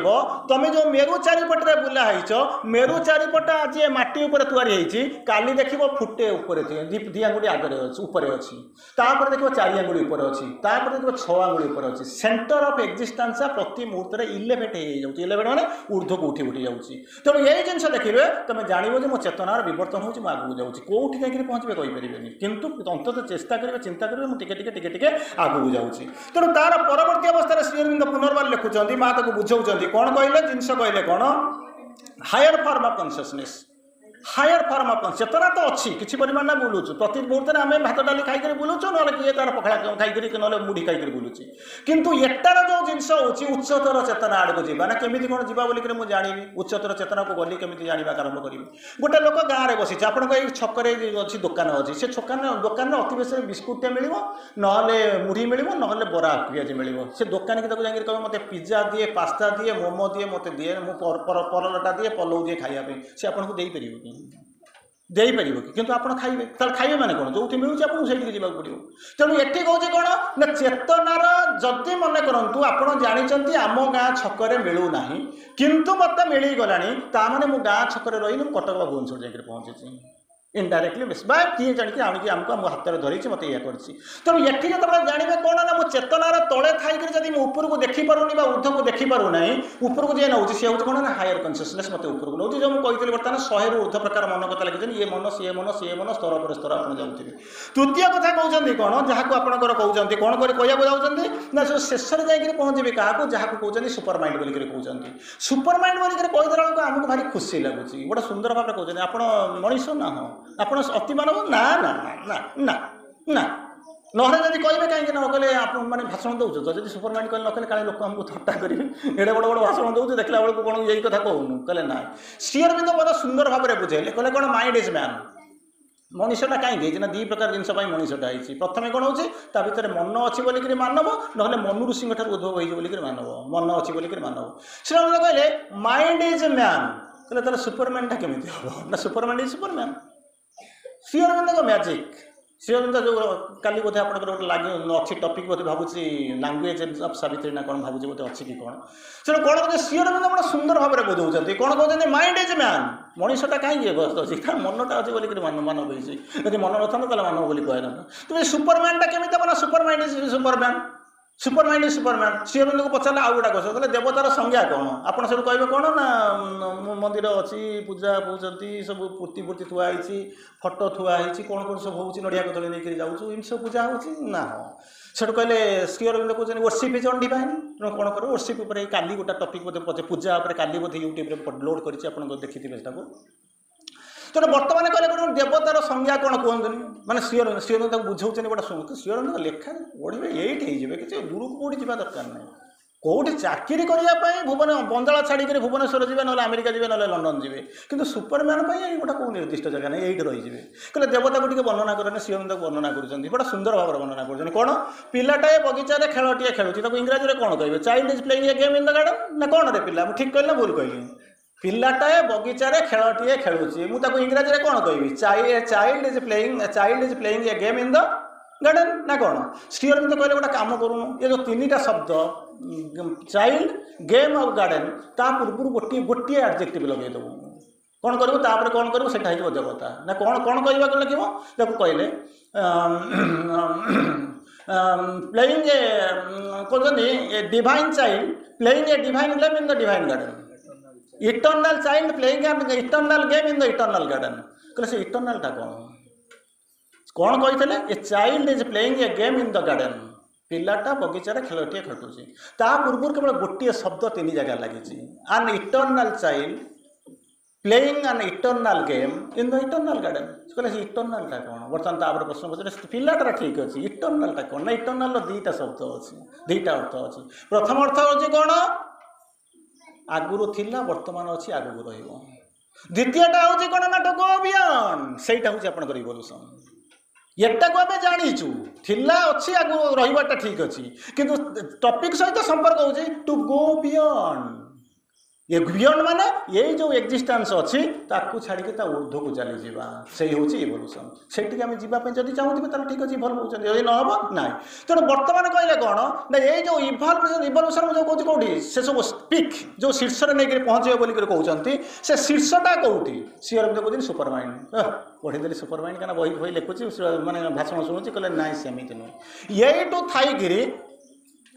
तुम जो मेरु चारिपटे बुलाईच मेरु चारिपट आज माटी उपर तैयारी काली देख फुटे ऊपर दी आंगुठी आगे ऊपर अच्छी तापर देख 4 आंगुठी ऊपर अच्छी तापर देख 6 आंगुठी ऊपर अच्छी सेंटर ऑफ एक्जिस्टेंस प्रति मुहूर्त में इलेवेट हो इलेवेट मैंने ऊर्ध्व को उठी उठी जाऊँगी तेणु यही जिन देखिए तुम जानव जो मो चेतनार बर्तन हो आगू जाऊँगी कौटी जाकर पहुँचे कहींपरि कितु अंत चेष्टा करेंगे चिंता करेंगे मुझे आगू जाऊँगी तेणु तार परवर्ती अवस्था श्री अरविंद पुनर्बार लिखुंट माँ तक बुझाऊँ कौन कहले जिनस कहले कौन higher form of consciousness higher form of चेतना तो अच्छी किसी परिमाण में बुलूचु प्रति मुहूर्त में आम भात डाली खाई बुलूचु ना किए तार पखड़ा खाई ना मुढ़ी खाई बुलूची किंतु एटार जो जिनस होची उच्चतर चेतना आड़ को जाना केमी कौन जावा बोलिक मुझे जानी उच्चतर चेतना को गली केमी जाना आरंभ करी गोटे लोक गाँव में बसी आप छकरे अच्छी दुकान अच्छी से दुकान अति बेस बिस्कुटे मिल ना मुढ़ी मिल ना बरा पिज मिल से दुकान की जाकर कहे मत पिज्जा दिए पास्ता दिए मोमो दिए मत दिए परलटा दिए पलौ दिए खायापी से आपको देपर ଦେଇପାରିବ କି କିନ୍ତୁ ଆପଣ ଖାଇବେ ତାହେଲେ ଖାଇବେ ମାନେ କ'ଣ ଯେଉଁଠି ମିଳୁଛି ଆପଣଙ୍କୁ ସେଇଠିକି ଯିବାକୁ ପଡ଼ିବ। ତେଣୁ ଏଠି କହୁଛି କ'ଣ ନା ଚେତନାର ଯଦି ମନେ କରନ୍ତୁ ଆପଣ ଜାଣିଛନ୍ତି ଆମ ଗାଁ ଛକରେ ମିଳୁନାହିଁ କିନ୍ତୁ ମୋତେ ମିଳିଗଲାଣି ତାମାନେ ମୁଁ ଗାଁ ଛକରେ ରହିଲି ମୁଁ କଟକ ବା ଭୁବନେଶ୍ୱର ଯାଇକି ପହଞ୍ଚିଛି ଇନଡାଇରେକ୍ଟଲି ବେଶୀ ବା କିଏ ଜାଣିକି ଆଣିକି ଆମକୁ ଆମ ହାତରେ ଧରିଛି ମୋତେ ଇଏ କରିଛି। ତେଣୁ ଏଠି ଯେତେବେଳେ ଜାଣିବେ କ'ଣ ନା ମୁଁ ଚେତନାର ତଳେ ଥାଇକରି ଯଦି ମୁଁ ଉପରକୁ ଦେଖିପାରୁନି ବା ଉର୍ଦ୍ଧ୍ୱକୁ ଦେଖିପାରୁନାହିଁ ଉପରକୁ ଯିଏ ନେଉଛି ସିଏ ହେଉଛି କ'ଣ ନା ହାୟର କନସିୟସନେସ୍ ମୋତେ ଉପରକୁ ନେଉଛି। ଯେଉଁ ମୁଁ କହିଥିଲି ବର୍ତ୍ତମାନ 100ରୁ ଉର୍ଦ୍ଧ୍ୱ ପ୍ରକାର ମନ କଥା ଲାଗିଛନ୍ତି ଇଏ ମନ ସିଏ ମନ ସ୍ତର ପରେ ସ୍ତର ଆପଣ ଯାଉଥିବେ। ତୃତୀୟ କଥା କହୁଛନ୍ତି କ'ଣ ଯାହାକୁ ଆପଣଙ୍କର କହୁଛନ୍ତି କ'ଣ କରି କହିବାକୁ ଯାଉଛନ୍ତି ନା ଯେଉଁ ଶେଷରେ ଯାଇକରି ପହଞ୍ଚିବେ କାହାକୁ ଯାହାକୁ କହୁଛନ୍ତି ସୁପର ମାଇଣ୍ଡ ବୋଲିକରି କହୁଛନ୍ତି। ସୁପର ମାଇଣ୍ଡ ବୋଲିକରି କହିଦେଲା ବେଳକୁ ଆମକୁ ଭାରି ଖୁସି ଲାଗୁଛି ଗୋଟେ ସୁନ୍ଦର ଭାବରେ କହୁଛନ୍ତି ଆପଣ ମଣିଷ ନା ହଁ ଆପଣ ଅତି ମାନବ ନା ନା ନା ନା ନା ନହେଲେ ଯଦି କହିବେ କାହିଁକି ନ କହିଲେ ଆପଣ ମାନେ ଭାଷଣ ଦେଉଛ ତ ଯଦି ସୁପର ମାଇଣ୍ଡ କହିଲେ ନ କହିଲେ କାଳେ ଲୋକ ଆମକୁ ଥଟ୍ଟା କରିବେ ଏଡ଼େ ବଡ଼ ବଡ଼ ଭାଷଣ ଦେଉଛି ଦେଖିଲା ବେଳକୁ କ'ଣ ଏଇ କଥା କହୁନୁ କହିଲେ ନାଇଁ। ଶ୍ରୀ ଅରବିନ୍ଦ ବଡ଼ ସୁନ୍ଦର ଭାବରେ ବୁଝେଇଲେ କହିଲେ କ'ଣ ମାଇଣ୍ଡ ଇଜ୍ ମ୍ୟାନ୍ ମଣିଷଟା କାହିଁକି ହେଇଛି ନା ଦୁଇ ପ୍ରକାର ଜିନିଷ ପାଇଁ ମଣିଷଟା ହେଇଛି। ପ୍ରଥମେ କ'ଣ ହେଉଛି ତା ଭିତରେ ମନ ଅଛି ବୋଲିକିରି ମାନବ ନହେଲେ ମନୁ ଋଷିଙ୍କ ଠାରୁ ଉଦ୍ଭବ ହେଇଛି ବୋଲିକିରି ମାନବ ମନ ଅଛି ବୋଲିକିରି ମାନବ। ଶ୍ରୀ ଅରବିନ୍ଦ କହିଲେ ମାଇଣ୍ଡ ଇଜ୍ ମ୍ୟାନ୍ କହିଲେ ତାହେଲେ ସୁପରମ୍ୟାନ୍ଟା କେମିତି ହେବ ନା ସୁପରମ୍ୟାନ୍ ଇଜ୍ ସୁପରମ୍ୟାନ୍। ଶ୍ରୀ ଅରବିନ୍ଦଙ୍କ ମ୍ୟାଜିକ୍ ଶ୍ରୀ ଅରବିନ୍ଦ ଯେଉଁ କାଲି ବୋଧେ ଆପଣଙ୍କର ଗୋଟେ ଲାଗି ଅଛି ଟପିକ୍ ବୋଧେ ଭାବୁଛି ଲାଙ୍ଗୁଏଜ୍ ଅଫ୍ ସାବିତ୍ରୀ ନା କ'ଣ ଭାବୁଛି ବୋଧେ ଅଛି କି କ'ଣ ସେଟା କ'ଣ କହୁଛନ୍ତି ଶ୍ରୀ ଅରବିନ୍ଦ ବଡ଼ ସୁନ୍ଦର ଭାବରେ ବୁଝାଉଛନ୍ତି କ'ଣ କହୁଛନ୍ତି ମାଇଣ୍ଡ ଇଜ୍ ମ୍ୟାନ୍ ମଣିଷଟା କାହିଁକି ବ୍ୟବସ୍ଥା ଅଛି ତାର ମନଟା ଅଛି ବୋଲିକିରି ମାନବ ହେଇଛି ଯଦି ମନ ନଥାନ୍ତା ତାହେଲେ ମାନବ ବୋଲି କୁହାଯାଇନଥାନ୍ତା। ତେବେ ସୁପରମ୍ୟାନ୍ଟା କେମିତି ହେବ ନା supermind is superman supermind is superman. Shri ଅରବିନ୍ଦଙ୍କୁ ପଚାରିଲେ ଆଉ ଗୋଟେ କଥା କହିଲେ ଦେବତାର ସଂଜ୍ଞା କ'ଣ ଆପଣ ସେଠୁ କହିବେ କ'ଣ ନା ମନ୍ଦିର ଅଛି ପୂଜା ପୂଜନ୍ତି ସବୁ ଫୁର୍ତ୍ତି ଥୁଆ ହେଇଛି ଫଟୋ ଥୁଆ ହେଇଛି କ'ଣ ସବୁ ହେଉଛି ନଡ଼ିଆ କଦଳୀ ନେଇକରି ଯାଉଛୁ ଏମିତି ସବୁ ପୂଜା ହେଉଛି ନା ହଁ ସେଠୁ କହିଲେ ଶ୍ରୀ ଅରବିନ୍ଦ କହୁଛନ୍ତି ୱର୍ସିପ୍ ଇଜ୍ ଅନ୍ ଡିଭାଇନ୍ ତେଣୁ କ'ଣ କରିବ ୱର୍ସିପ୍ ଉପରେ କାଲି ଗୋଟେ ଟପିକ୍ ବୋଧେ ପୂଜା ଉପରେ କାଲି ବୋଧେ ୟୁଟ୍ୟୁବରେ ଲୋଡ୍ କରିଛି ଆପଣ ଦେଖିଥିବେ ସେଟାକୁ। ତେଣୁ ବର୍ତ୍ତମାନ କହିଲେ କ'ଣ ଦେବତାର ସଂଜ୍ଞା କ'ଣ କୁହନ୍ତୁନି ମାନେ ଶ୍ରୀ ଅରବିନ୍ଦ ତାକୁ ବୁଝାଉଛନ୍ତି ଗୋଟେ ଶୁଣନ୍ତୁ ଶ୍ରୀ ଅରବିନ୍ଦ ଲେଖା ପଢ଼ିବେ ଏଇଠି ହେଇଯିବେ କିଛି ଦୂରକୁ କେଉଁଠି ଯିବା ଦରକାର ନାହିଁ। କେଉଁଠି ଚାକିରି କରିବା ପାଇଁ ବନ୍ଦାଳ ଛାଡ଼ିକରି ଭୁବନେଶ୍ୱର ଯିବେ ନହେଲେ ଆମେରିକା ଯିବେ ନହେଲେ ଲଣ୍ଡନ ଯିବେ କିନ୍ତୁ ସୁପରମ୍ୟାନ୍ ପାଇଁ ଗୋଟେ କେଉଁ ନିର୍ଦ୍ଦିଷ୍ଟ ଜାଗା ନାହିଁ ଏଇଠି ରହିଯିବେ। କହିଲେ ଦେବତାକୁ ଟିକେ ବର୍ଣ୍ଣନା କରେନି ଶ୍ରୀ ଅରବିନ୍ଦକୁ ବର୍ଣ୍ଣନା କରୁଛନ୍ତି ବଡ଼ ସୁନ୍ଦର ଭାବରେ ବର୍ଣ୍ଣନା କରୁଛନ୍ତି କ'ଣ ପିଲାଟାଏ ବଗିଚାରେ ଖେଳଟିଏ ଖେଳୁଛି ତାକୁ ଇଂରାଜୀରେ କ'ଣ କହିବେ child is playing a game in the garden ନା କ'ଣ ରେ ପିଲା ମୁଁ ଠିକ୍ କହିଲି ନା ଭୁଲ କହିଲି ପିଲାଟାଏ ବଗିଚାରେ ଖେଳଟିଏ ଖେଳୁଛି ମୁଁ ତାକୁ ଇଂରାଜୀରେ କ'ଣ କହିବି child is playing a game in the garden ନା କ'ଣ। ଶ୍ରୀ ଅରବିନ୍ଦ କହିଲେ ଗୋଟେ କାମ କରୁନୁ ଏ ଯେଉଁ ତିନିଟା ଶବ୍ଦ ଚାଇଲ୍ଡ ଗେମ୍ ଆଉ ଗାର୍ଡେନ୍ ତା ପୂର୍ବରୁ ଗୋଟିଏ ଆଡଜେକ୍ଟିଭ୍ ଲଗେଇଦେବୁ କ'ଣ କରିବୁ ତାପରେ କ'ଣ କରିବୁ ସେଇଟା ହେଇଯିବ ଦେବତା ନା କ'ଣ କହିବାକୁ ଲେଖିବ ତାକୁ କହିଲେ ପ୍ଲେଇଂ ଏ କହୁଛନ୍ତି a divine child playing a divine game in the divine garden eternal child playing eternal game in the eternal garden କହିଲେ ସେ ଇଟର୍ନାଲ୍ଟା କ'ଣ କହିଥିଲେ a child is playing a game in the garden ପିଲାଟା ବଗିଚାରେ ଖେଳଟିଏ ଖେଳୁଛି ତା ପୂର୍ବରୁ କେବଳ ଗୋଟିଏ ଶବ୍ଦ ତିନି ଜାଗା ଲାଗିଛି ଆନ୍ ଇଟର୍ନାଲ୍ ଚାଇଲ୍ଡ ପ୍ଲେଇଂ ଆନ୍ Eternal game in the eternal garden କହିଲେ ସେ ଇଟର୍ନାଲ୍ଟା କ'ଣ ବର୍ତ୍ତମାନ ତାପରେ ପ୍ରଶ୍ନ ପଚାରେ ପିଲାଟା ଠିକ୍ ଅଛି ଇଟର୍ନାଲ୍ଟା କ'ଣ ନା ଇଟର୍ନାଲ୍ର ଦୁଇଟା ଶବ୍ଦ ଅଛି ଦୁଇଟା ଅର୍ଥ ଅଛି। ପ୍ରଥମ ଅର୍ଥ ହେଉଛି କ'ଣ ଆଗରୁ ଥିଲା ବର୍ତ୍ତମାନ ଅଛି ଆଗକୁ ରହିବ। ଦ୍ୱିତୀୟଟା ହେଉଛି କ'ଣ ନା ଟୁ ଗୋ ବିୟଣ୍ଡ ସେଇଟା ହେଉଛି ଆପଣଙ୍କର ଇଭଲ୍ୟୁସନ୍ ଏଟାକୁ ଆମେ ଜାଣିଛୁ ଥିଲା ଅଛି ଆଗକୁ ରହିବାଟା ଠିକ୍ ଅଛି କିନ୍ତୁ ଟପିକ୍ ସହିତ ସମ୍ପର୍କ ହେଉଛି ଟୁ ଗୋ ବିୟଣ୍ଡ ये बियॉन्ड माने यही जो एक्जिस्टेंस अच्छी ताकू छाड़ी ता ऊर्ध्वक चली से हूँ इवोल्यूशन से आम जावाई जब चाहूबे तो ठीक अच्छे इभल्व होती यदि न हम ना तेणु बर्तमान कहले कौन ना ये जो इभल्यूशन जो कौन कौटी से सब पिक जो शीर्ष नहीं पहुँचे बोल कहते से शीर्षटा कौटी सी अरविंद कहते सुपर माइंड पढ़ीदेली सुपर माइंड क्या बही बही लिखुची मैंने भाषण शुणुची कहले ना सेमती नुह यही थी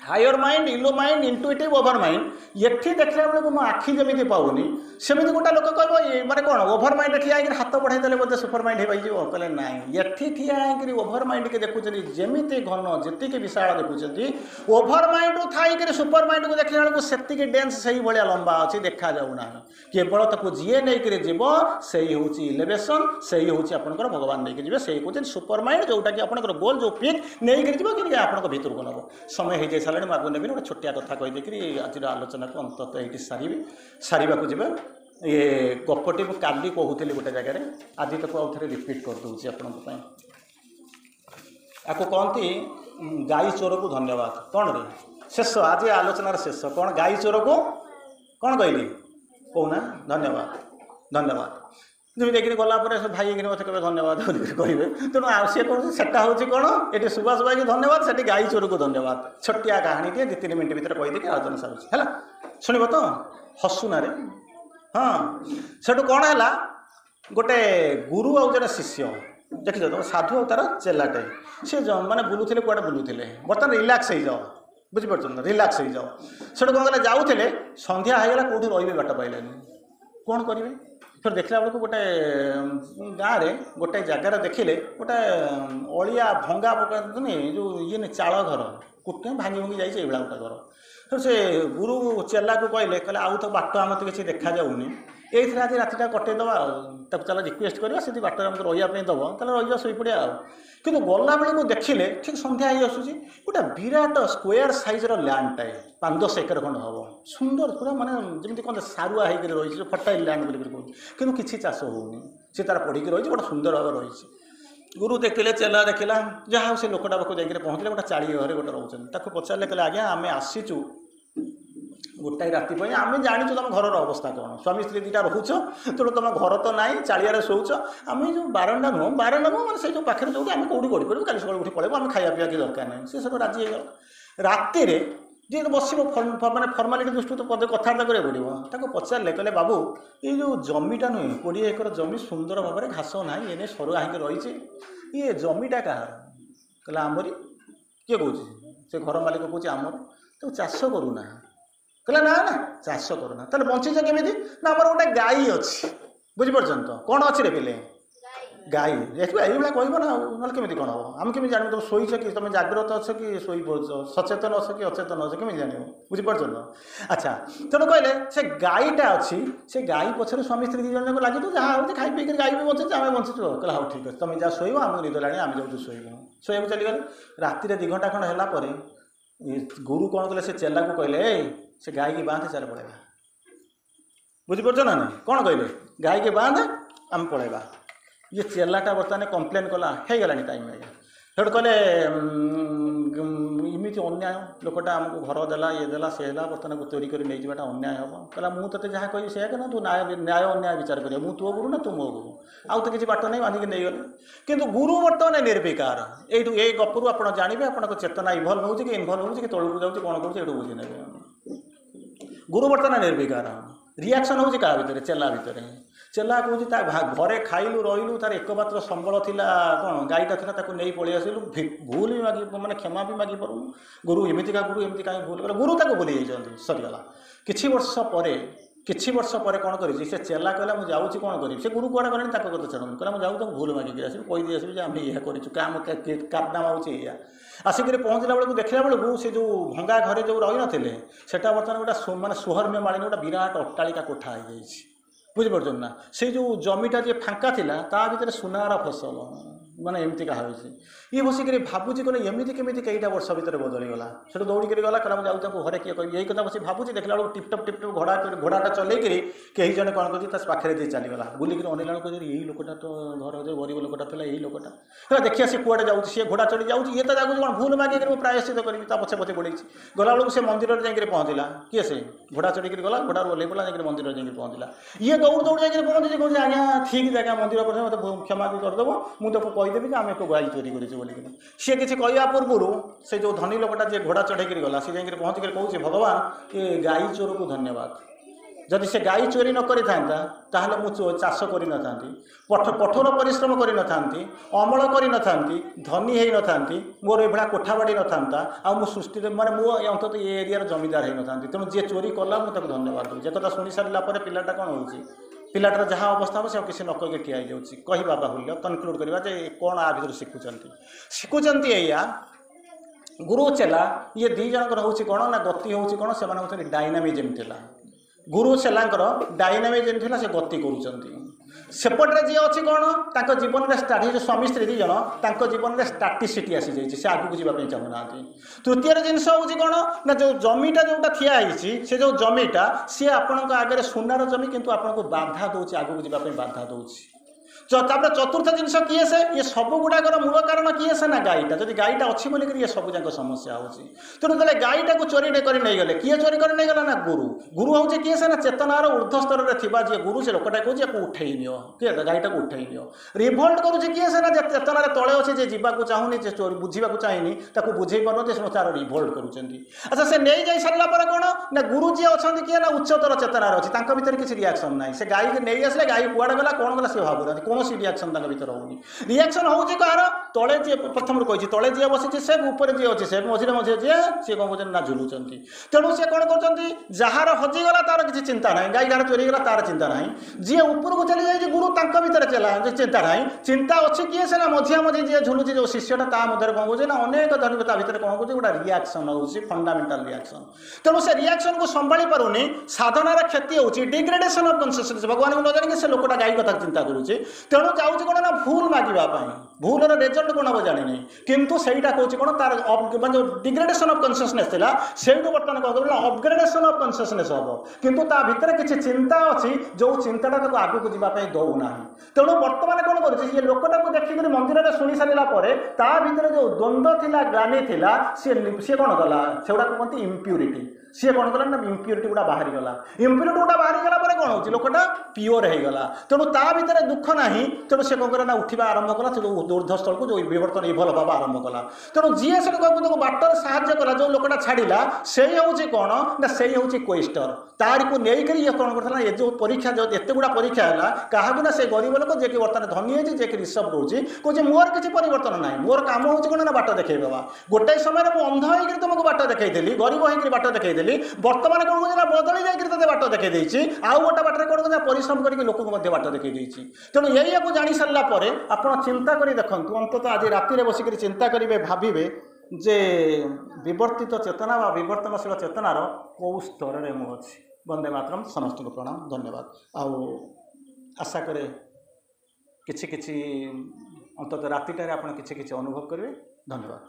हायर माइंड इलो माइंड इंटुइटिव ओवर माइंड ये देखला बेलू मो आखि जमी पाऊनी सेमती गोटे लोक कह माने कौन ओवर माइंड ठिया हाथ बढ़ाईदे बोलते सुपर माइंड हो कहले ना ये ठिया ओवर माइंड के देखुं जमी घन जी विशाल देखुं ओवर माइंड थी सुपर माइंड को देखला बेलू से डेन्स से भाया लंबा अच्छी देखा जाऊना केवल ताको जीए नहीं जीव से हूँ इलेवेशन से हूँ आपंकर भगवान नहीं जी से कहते सुपर माइंड जोटा कि आपंकर गोल जो पिक नहीं जीव कि आप भीतर को नब समय हो सारे आगे नेबी गोटे छोटिया कथा कहीदेकि आज आलोचना को अंतत ये सारे को जी ये गपटी मुझे काली कहूली गोटे जगह आज तक आउ थे रिपीट करदे आपको कहती गाई चोर को धन्यवाद कौन रे शेष आज आलोचनार शेष कौन गाई चोर को कौन कहली कहना धन्यवाद धन्यवाद ଯେମିତି ଦେଖିକି ଗଲା ପରେ ସେ ଭାଇ ହେଇକି ମୋତେ କେବେ ଧନ୍ୟବାଦ କହିବେ। ତେଣୁ ଆଉ ସିଏ କହୁଛି ସେଟା ହେଉଛି କ'ଣ, ଏଠି ସୁଭାଷ ଭାଇକି ଧନ୍ୟବାଦ, ସେଠି ଗାଈ ଚୋରକୁ ଧନ୍ୟବାଦ। ଛୋଟିଆ କାହାଣୀଟିଏ 2-3 ମିନିଟ୍ ଭିତରେ କହିଦେଇକି ଆଲୋଚନା ସାରୁଛି ହେଲା, ଶୁଣିବ ତ, ହସୁନାରେ। ହଁ, ସେଠୁ କ'ଣ ହେଲା, ଗୋଟେ ଗୁରୁ ଆଉ ଜଣେ ଶିଷ୍ୟ, ଦେଖିଛ ତମ ସାଧୁ ଆଉ ତାର ଚେଲାଟେ, ସେ ମାନେ ବୁଲୁଥିଲେ, କୁଆଡ଼େ ବୁଲୁଥିଲେ, ବର୍ତ୍ତମାନ ରିଲାକ୍ସ ହେଇଯାଅ, ବୁଝିପାରୁଛନ୍ତି ନା, ରିଲାକ୍ସ ହେଇଯାଅ। ସେଠୁ କ'ଣ କଲେ, ଯାଉଥିଲେ, ସନ୍ଧ୍ୟା ହେଇଗଲା, କେଉଁଠି ରହିବେ ବାଟ ପାଇଲେନି, କ'ଣ କରିବେ। ଫେର ଦେଖିଲା ବେଳକୁ ଗୋଟେ ଗାଁରେ ଗୋଟେ ଜାଗାରେ ଦେଖିଲେ ଗୋଟେ ଅଳିଆ ଭଙ୍ଗା ପକାନ୍ତୁନି ଯେଉଁ ଇଏ ଚାଳ ଘର, କୁଟେ ଭାଙ୍ଗି ଭଙ୍ଗି ଯାଇଛି ଏଇଭଳିଆ ଗୋଟେ ଘର। ସେ ଗୁରୁ ଚେଲାକୁ କହିଲେ ଆଉ ତ ବାଟ ଆମକୁ କିଛି ଦେଖାଯାଉନି, ଏଇଥିରେ ଆଜି ରାତିଟା କଟେଇଦେବା ଆଉ, ତାକୁ ଚାଲ ରିକ୍ୱେଷ୍ଟ କରିବା, ସେଠି ବାଟରେ ଆମକୁ ରହିବା ପାଇଁ ଦେବ, ତାହେଲେ ରହିବା ଶୋଇପଡ଼ିବା ଆଉ। କିନ୍ତୁ ଗଲାବେଳକୁ ଦେଖିଲେ ଠିକ୍ ସନ୍ଧ୍ୟା ହେଇ ଆସୁଛି, ଗୋଟେ ବିରାଟ ସ୍କୋୟାର ସାଇଜ୍ର ଲ୍ୟାଣ୍ଡଟାଏ 5-10 ଏକର ଖଣ୍ଡ ହେବ, ସୁନ୍ଦର ପୁରା, ମାନେ ଯେମିତି କହନ୍ତି ସାରୁଆ ହେଇକରି ରହିଛି, ଫର୍ଟାଇଲ୍ ଲ୍ୟାଣ୍ଡ ବୋଲିକରି କହୁଛି, କିନ୍ତୁ କିଛି ଚାଷ ହେଉନି, ସେ ତାର ପଡ଼ିକି ରହିଛି, ଗୋଟେ ସୁନ୍ଦର ଭାବରେ ରହିଛି। ଗୁରୁ ଦେଖିଲେ, ଚେଲା ଦେଖିଲା, ଯାହା ହଉ ସେ ଲୋକଟା ପାଖକୁ ଯାଇକରି ପହଞ୍ଚିଲେ, ଗୋଟେ ଚାଳି ଘରେ ଗୋଟେ ରହୁଛନ୍ତି, ତାକୁ ପଚାରିଲେ, କହିଲେ ଆଜ୍ଞା ଆମେ ଆସିଛୁ ଗୋଟାଏ ରାତି ପାଇଁ, ଆମେ ଜାଣିଛୁ ତମ ଘରର ଅବସ୍ଥା କ'ଣ, ସ୍ୱାମୀ ସ୍ତ୍ରୀ ଦୁଇଟା ରହୁଛ, ତେଣୁ ତମ ଘର ତ ନାହିଁ, ଚାଳିଆରେ ଶୋଉଛ, ଆମେ ଯେଉଁ ବାରଣ୍ଡା ନୁହଁ ମାନେ ସେଇ ଯେଉଁ ପାଖରେ ଯେଉଁଠି ଆମେ କେଉଁଠି ଗଡ଼ି ପଡ଼ିବୁ, କାଲି ସକାଳୁ ଉଠି ପଳେଇବୁ, ଆମେ ଖାଇବା ପିଇବା କିଛି ଦରକାର ନାହିଁ। ସେ ସବୁ ରାଜି ହେଇଗଲା। ରାତିରେ ଯିଏ ବସିବ ମାନେ ଫର୍ମାଲିଟି ଦୃଷ୍ଟିରୁ ପଦେ କଥାବାର୍ତ୍ତା କରିବାକୁ ପଡ଼ିବ, ତାକୁ ପଚାରିଲେ, କହିଲେ ବାବୁ ଏଇ ଯେଉଁ ଜମିଟା ନୁହେଁ, 20 ଏକର ଜମି, ସୁନ୍ଦର ଭାବରେ ଘାସ ନାହିଁ, ଏନେ ସରୁଆ ହେଇକି ରହିଛି, ଇଏ ଜମିଟା କାହାର? କହିଲେ ଆମରି। କିଏ କହୁଛି? ସେ ଘର ମାଲିକ କହୁଛି ଆମର। ତାକୁ ଚାଷ କରୁନା। କହିଲା ନା ନା ଚାଷ କରୁନା, ତାହେଲେ ବଞ୍ଚିଛ କେମିତି? ନା ଆମର ଗୋଟେ ଗାଈ ଅଛି, ବୁଝିପାରୁଛନ୍ତି ତ, କ'ଣ ଅଛି ରେ ପିଲେ? ଗାଈ। ଏଇଭଳିଆ କହିବ ନା, ଆଉ ନହେଲେ କେମିତି କ'ଣ ହେବ? ଆମେ କେମିତି ଜାଣିବୁ ତୁମେ ଶୋଇଛ କି, ତୁମେ ଜାଗ୍ରତ ଅଛ କି ଶୋଇପଡ଼ୁଛ, ସଚେତନ ଅଛ କି ଅଚେତନ ଅଛ, କେମିତି ଜାଣିବ? ବୁଝିପାରୁଛ ନା? ଆଚ୍ଛା, ତେଣୁ କହିଲେ ସେ ଗାଈଟା ଅଛି, ସେ ଗାଈ ପଛରେ ସ୍ୱାମୀ ସ୍ତ୍ରୀ 2 ଜଣ ଯାକ ଲାଗିଛୁ, ଯାହା ହେଉଛି ଖାଇ ପିଇକି ଗାଈ ବି ବଞ୍ଚିଛୁ, ଆମେ ବଞ୍ଚିଛୁ। କହିଲା ହଉ ଠିକ୍ ଅଛି, ତୁମେ ଯାହା ଶୋଇବ, ଆମକୁ ନିଦ ଲାଗିଲାଣି, ଆମେ ଯାଉଛୁ ଶୋଇବୁ। ଶୋଇବାକୁ ଚାଲିଗଲେ। ରାତିରେ 2 ଘଣ୍ଟା ଖଣ୍ଡେ ହେଲା ପରେ ଗୁରୁ କ'ଣ କଲେ, ସେ ଚେଲାକୁ କହିଲେ ଏଇ ସେ ଗାଈକି ବାନ୍ଧେ, ଚାଲ ପଳେଇବା। ବୁଝିପାରୁଛ ନା ନାହିଁ? କ'ଣ କହିଲେ? ଗାଈକି ବାନ୍ଧେ, ଆମେ ପଳେଇବା। ଇଏ ଚେଲାଟା ବର୍ତ୍ତମାନ କମ୍ପ୍ଲେନ୍ କଲା, ହେଇଗଲାଣି ଟାଇମ୍ ଆଜ୍ଞା। ସେଠୁ କହିଲେ ଏମିତି ଅନ୍ୟାୟ, ଲୋକଟା ଆମକୁ ଘର ଦେଲା, ଇଏ ଦେଲା, ସେ ହେଲା, ବର୍ତ୍ତମାନ ଚୋରି କରି ନେଇଯିବାଟା ଅନ୍ୟାୟ ହେବ। କହିଲା ମୁଁ ତୋତେ ଯାହା କହିବି ସେଇଆ ନା, ତୁ ନ୍ୟାୟ ଅନ୍ୟାୟ ବିଚାର କରିବା, ମୁଁ ତୋ ଗୁରୁ ନା ତୁ ମୋ ଗୁରୁ, ଆଉ ତ କିଛି ବାଟ ନାହିଁ, ବାନ୍ଧିକି ନେଇଗଲେ। କିନ୍ତୁ ଗୁରୁ ବର୍ତ୍ତମାନ ନିର୍ବିକାର। ଏଇଠୁ ଏଇ ଗପରୁ ଆପଣ ଜାଣିବେ ଆପଣଙ୍କ ଚେତନା ଇନଭଲ୍ଭ ହେଉଛି କି ଇନଭଲ୍ଭ ହେଉଛି କି ତଳକୁ ଯାଉଛି, କ'ଣ କରୁଛି, ଏଇଠୁ ବୁଝି ନେବେ। ଗୁରୁ ବର୍ତ୍ତମାନ ନିର୍ବିକାର। ରିଆକ୍ସନ୍ ହେଉଛି କାହା ଭିତରେ? ଚେଲା ଭିତରେ। ଚେଲା କହୁଛି ତା ଘରେ ଖାଇଲୁ ରହିଲୁ, ତାର ଏକମାତ୍ର ସମ୍ବଳ ଥିଲା କ'ଣ, ଗାଈଟା ଥିଲା, ତାକୁ ନେଇ ପଳେଇ ଆସିଲୁ, ଭୁଲ ବି ମାଗି ମାନେ କ୍ଷମା ବି ମାଗିପାରୁନୁ। ଗୁରୁ ଏମିତିକା ଗୁରୁ, ଏମିତି କାହିଁ ଭୁଲ କଲେ? ଗୁରୁ ତାକୁ ଭୁଲି ଯାଇଛନ୍ତି, ସରିଗଲା। କିଛି ବର୍ଷ ପରେ କ'ଣ କରିଛି, ସେ ଚେଲା କହିଲା ମୁଁ ଯାଉଛି, କ'ଣ କରିବି? ସେ ଗୁରୁ କୁଆଡ଼େ ଗଲେଣି ତାଙ୍କ କଥା ଛାଡ଼ନ୍ତୁ, କହିଲା ମୁଁ ଯାଉଛି ତାକୁ ଭୁଲ ମାଗିକି ଆସିବି, କହିଦେଇ ଆସିବି ଯେ ଆମେ ଏହା କରିଛୁ, କାରନାମା ହେଉଛି ଏଇଆ। ଆସିକରି ପହଞ୍ଚିଲା ବେଳକୁ ଦେଖିଲା ବେଳକୁ ସେ ଯେଉଁ ଭଙ୍ଗା ଘରେ ଯେଉଁ ରହିନଥିଲେ, ସେଟା ବର୍ତ୍ତମାନ ଗୋଟେ ମାନେ ସୁହର୍ମ୍ୟ ମାଳିନୀ ଗୋଟେ ବିରାଟ ଅଟ୍ଟାଳିକା କୋଠା ହେଇଯାଇଛି। ବୁଝିପାରୁଛନ୍ତି ନା? ସେଇ ଯେଉଁ ଜମିଟା ଯିଏ ଫାଙ୍କା ଥିଲା, ତା ଭିତରେ ସୁନାର ଫସଲ, ମାନେ ଏମିତିକା ହେଉଛି। ଇଏ ବସିକରି ଭାବୁଛି, କହିଲେ ଏମିତି କେମିତି କେଇଟା ବର୍ଷ ଭିତରେ ବଦଳିଗଲା। ସେଠୁ ଦୌଡ଼ିକରି ଗଲା, କହିଲା ମୁଁ ଯାଉଛି ତାକୁ ଘରେ କିଏ କହିବି, ଏଇ କଥା ବସି ଭାବୁଛି। ଦେଖିଲା ବେଳକୁ ଟିପଟପ୍ ଘୋଡ଼ାଟା ଚଲେଇକରି କେହି ଜଣେ କ'ଣ କରୁଛି, ତା ପାଖରେ ଦେଇ ଚାଲିଗଲା। ବୁଲିକରି ଅନେଇଲା ବେଳକୁ ଏଇ ଲୋକଟା ତ ଘର ଯେଉଁ ଗରିବ ଲୋକଟା ଥିଲା, ଏଇ ଲୋକଟା। ହେଲା ଦେଖିଆ ସେ କୁଆଡ଼େ ଯାଉଛି, ସିଏ ଘୋଡ଼ା ଚଢ଼ି ଯାଉଛି, ଇଏ ତ ଯାଉଛି କ'ଣ ଭୁଲ ମାଗିକରି ମୁଁ ପ୍ରାୟଶ୍ଚିତ କରିବି, ତା ପଛେ ପଛେ ଗୋଡ଼େଇଛି। ଗଲାବେଳକୁ ସେ ମନ୍ଦିରରେ ଯାଇକରି ପହଞ୍ଚିଲା। କିଏ ସେ? ଘୋଡ଼ା ଚଢ଼ିକରି ଗଲା, ଘୋଡ଼ାରୁ ଓହ୍ଲେଇ ପଡ଼ିଲା, ଯାଇକରି ମନ୍ଦିରରେ ଯାଇକରି ପହଞ୍ଚିଲା। ଇଏ ଦୌଡ଼ି ଯାଇକରି ପହଞ୍ଚିଛି, କହୁଛି ଆଜ୍ଞା ଠିକ୍ ଜାଗା ମନ୍ଦିର ପରେ ମୋତେ କ୍ଷମା ବି କରିଦେବ, ମୁଁ ତାକୁ କହିଦେବି ଯେ ଆମେ ଏକ ଗାଈ ଚୋରି କରିଛୁ ବୋଲିକିରି। ସିଏ କିଛି କହିବା ପୂର୍ବରୁ ସେ ଯେଉଁ ଧନୀ ଲୋକଟା ଯିଏ ଘୋଡ଼ା ଚଢ଼େଇକରି ଗଲା, ସେ ଯାଇକରି ପହଞ୍ଚିକରି କହୁଛି ଭଗବାନ ଏ ଗାଈ ଚୋରକୁ ଧନ୍ୟବାଦ। ଯଦି ସେ ଗାଈ ଚୋରି ନ କରିଥାନ୍ତା ତାହେଲେ ମୁଁ ଚାଷ କରିନଥାନ୍ତି, କଠୋର ପରିଶ୍ରମ କରିନଥାନ୍ତି, ଅମଳ କରିନଥାନ୍ତି, ଧନୀ ହେଇନଥାନ୍ତି, ମୋର ଏଭଳିଆ କୋଠାବାଡ଼ି ନଥାନ୍ତା, ଆଉ ମୁଁ ସୃଷ୍ଟିରେ ମାନେ ମୁଁ ଅନ୍ତତଃ ଏ ଏରିଆର ଜମିଦାର ହେଇନଥାନ୍ତି। ତେଣୁ ଯିଏ ଚୋରି କଲା ମୁଁ ତାକୁ ଧନ୍ୟବାଦ ଦେଉଛି। ଏ କଥା ଶୁଣି ସାରିଲା ପରେ ପିଲାଟା କ'ଣ ହେଉଛି, ପିଲାଟାର ଯାହା ଅବସ୍ଥା ହେବ ସେ ଆଉ କିଛି ନ କହିକି ଠିଆ ହେଇଯାଉଛି। କହିବା ବାହୁଲ୍ୟ କନକ୍ଲୁଡ଼ କରିବା ଯେ କ'ଣ ଆ ଭିତରୁ ଶିଖୁଛନ୍ତି ଏଇଆ। ଗୁରୁ ଚେଲା ଇଏ 2 ଜଣଙ୍କର ହେଉଛି କ'ଣ ନା, ଗତି ହେଉଛି କ'ଣ, ସେମାନଙ୍କ ଭିତରେ ଡାଇନାମିଜମ୍ ଥିଲା। ଗୁରୁ ଚେଲାଙ୍କର ଡାଇନାମିଜମ୍ ଥିଲା, ସେ ଗତି କରୁଛନ୍ତି। ସେପଟରେ ଯିଏ ଅଛି କ'ଣ, ତାଙ୍କ ଜୀବନରେ ସ୍ୱାମୀ ସ୍ତ୍ରୀ 2 ଜଣ, ତାଙ୍କ ଜୀବନରେ ଷ୍ଟାଟିସିଟି ଆସିଯାଇଛି, ସେ ଆଗକୁ ଯିବା ପାଇଁ ଚାହୁଁନାହାନ୍ତି। ତୃତୀୟରେ ଜିନିଷ ହେଉଛି କ'ଣ ନା, ଯେଉଁ ଜମିଟା ଯେଉଁଟା ଠିଆ ହେଇଛି, ସେ ଯେଉଁ ଜମିଟା ସିଏ ଆପଣଙ୍କ ଆଗରେ ସୁନାର ଜମି, କିନ୍ତୁ ଆପଣଙ୍କୁ ବାଧା ଦେଉଛି, ଆଗକୁ ଯିବା ପାଇଁ ବାଧା ଦେଉଛି। तापर चतुर्थ जिनस किए से ये सब गुड़ाकर मूल कारण किए से ना गाईटा जब गाईटा अच्छी बोलिक ये सब जाक समस्या होची तेणु तेल गाईटा को चोरी कर नहीं गले किए चोरी कर नहीं गला ना गुरु गुरु हूँ किए से ना चेतनार ऊर्ध्व स्तर में थी जी गुरु से लोकटा कहूँ उठे नियो किए गाईटा को उठे नियो रिभोल्ट करुचे किए से ना चेतनार तले अच्छे जे जावाक चाहूनी बुझा चाहिए ताको बुझे पारे से तार रिभोल्ट करुँच अच्छा से नहीं जाई सारा पर कौन ना गुरु जी अच्छा किए ना उच्चतर चेतनार अच्छी भर किसी रिएक्शन ना से गाई के नहीं आसले गाई कुआड़े गला कौन गला सी भाव कौन रिएक्शन भर होनी रिएक्शन हूँ कह तले जी प्रथम कही तले जी बसी से ऊपर जी अच्छे से मझे मझे जी सी कौन कहते ना झुलुंट तेणु सी कौन कर जार हजिगला तार किसी चिंता ना गाई गाड़ चोरी गला तार चिंता ना जी ऊपर को चली जाए गुरु भर चला चिंता ना चिंता अच्छी किए से ना मझिया मझी जी झुलुची जो शिष्यटा ता मध्य कौन कहे ना अनेक धर्म भितर कौन कहे गोटे रिएक्शन होगी फंडामेंटाल रिएक्शन तेणु से रिएक्शन को संभाली पारुनी साधनार क्षति होची डिग्रेडेशन ऑफ कॉन्शियसनेस भगवान को न जानिक से लोकटा गाई कथा चिंता करुचे तेणु चाहूँ कौन ना भूल मागिबा भूलर रेजल्ट कौन हम जानी किंतु सहीटा कहूँ कौन तार जो डिग्रेडेशन ऑफ कॉन्शियसनेस थिला सेठू बर्तमान कौन कहला अपग्रेडेशन ऑफ कॉन्शियसनेस हम किंतु ता भितर किसी चिंता अच्छी जो चिंताटा ताको आगू को जावाई दौना तेणु बर्तमान कौन कर लोकटा को देखिक मंदिर में शुणी सारा ता भितर जो द्वंद्व थिला ग्लानि थिला सी कौन कला सेगुड़ा कहते इम्प्यूरिटी सी कौन कला ना इम्प्यूरिटी गुड़ा बाहरी गला इम्प्यूरिटी गुड़ा बाहरी गला पर कौन हो लोकटा प्योर हो गला तेणु ता भितर दुख ना तेणु से कौन कला उठा आरंभ कला जो ऊर्ध्व स्थल को जो विवर्तन इभल भाव आरंभ कला तेणु जी से बाटर साहय कला जो लोकटा छाड़ा से हूँ कौन ना से हूँ क्वेस्टर तारी को लेकर ये कौन करता ये जो परीक्षा जो एत गुड़ा परीक्षा है क्या ना से गरीब लोक जे कि बर्तमान धनी है जे कि रिसर्व रोचे कहे मोर किसी परिवर्तन ना मोर काम हूँ कौन ना बाट देखा गोटे समय में अंध होकर तुमको बाट देखी गरीब होकर बाट देखी बर्तमान कौन कहना बदली जाकर बाट देखी आउ गोटे बाटर कौन कहना परिश्रम करके लोक बाट देखी तेणु यही को जानी सारापर आप चिंता कर देखूँ अंततः आज राति बसिक चिंता करेंगे भावे जे विवर्तित चेतना व विवर्तनशील चेतनार कौ स्तर में मुझे अच्छी वंदे मातरम समस्त को प्रणाम धन्यवाद आउ आशा करे किछि किछि अंततः रातिटारे आपण किछि किछि अनुभव करेंगे धन्यवाद।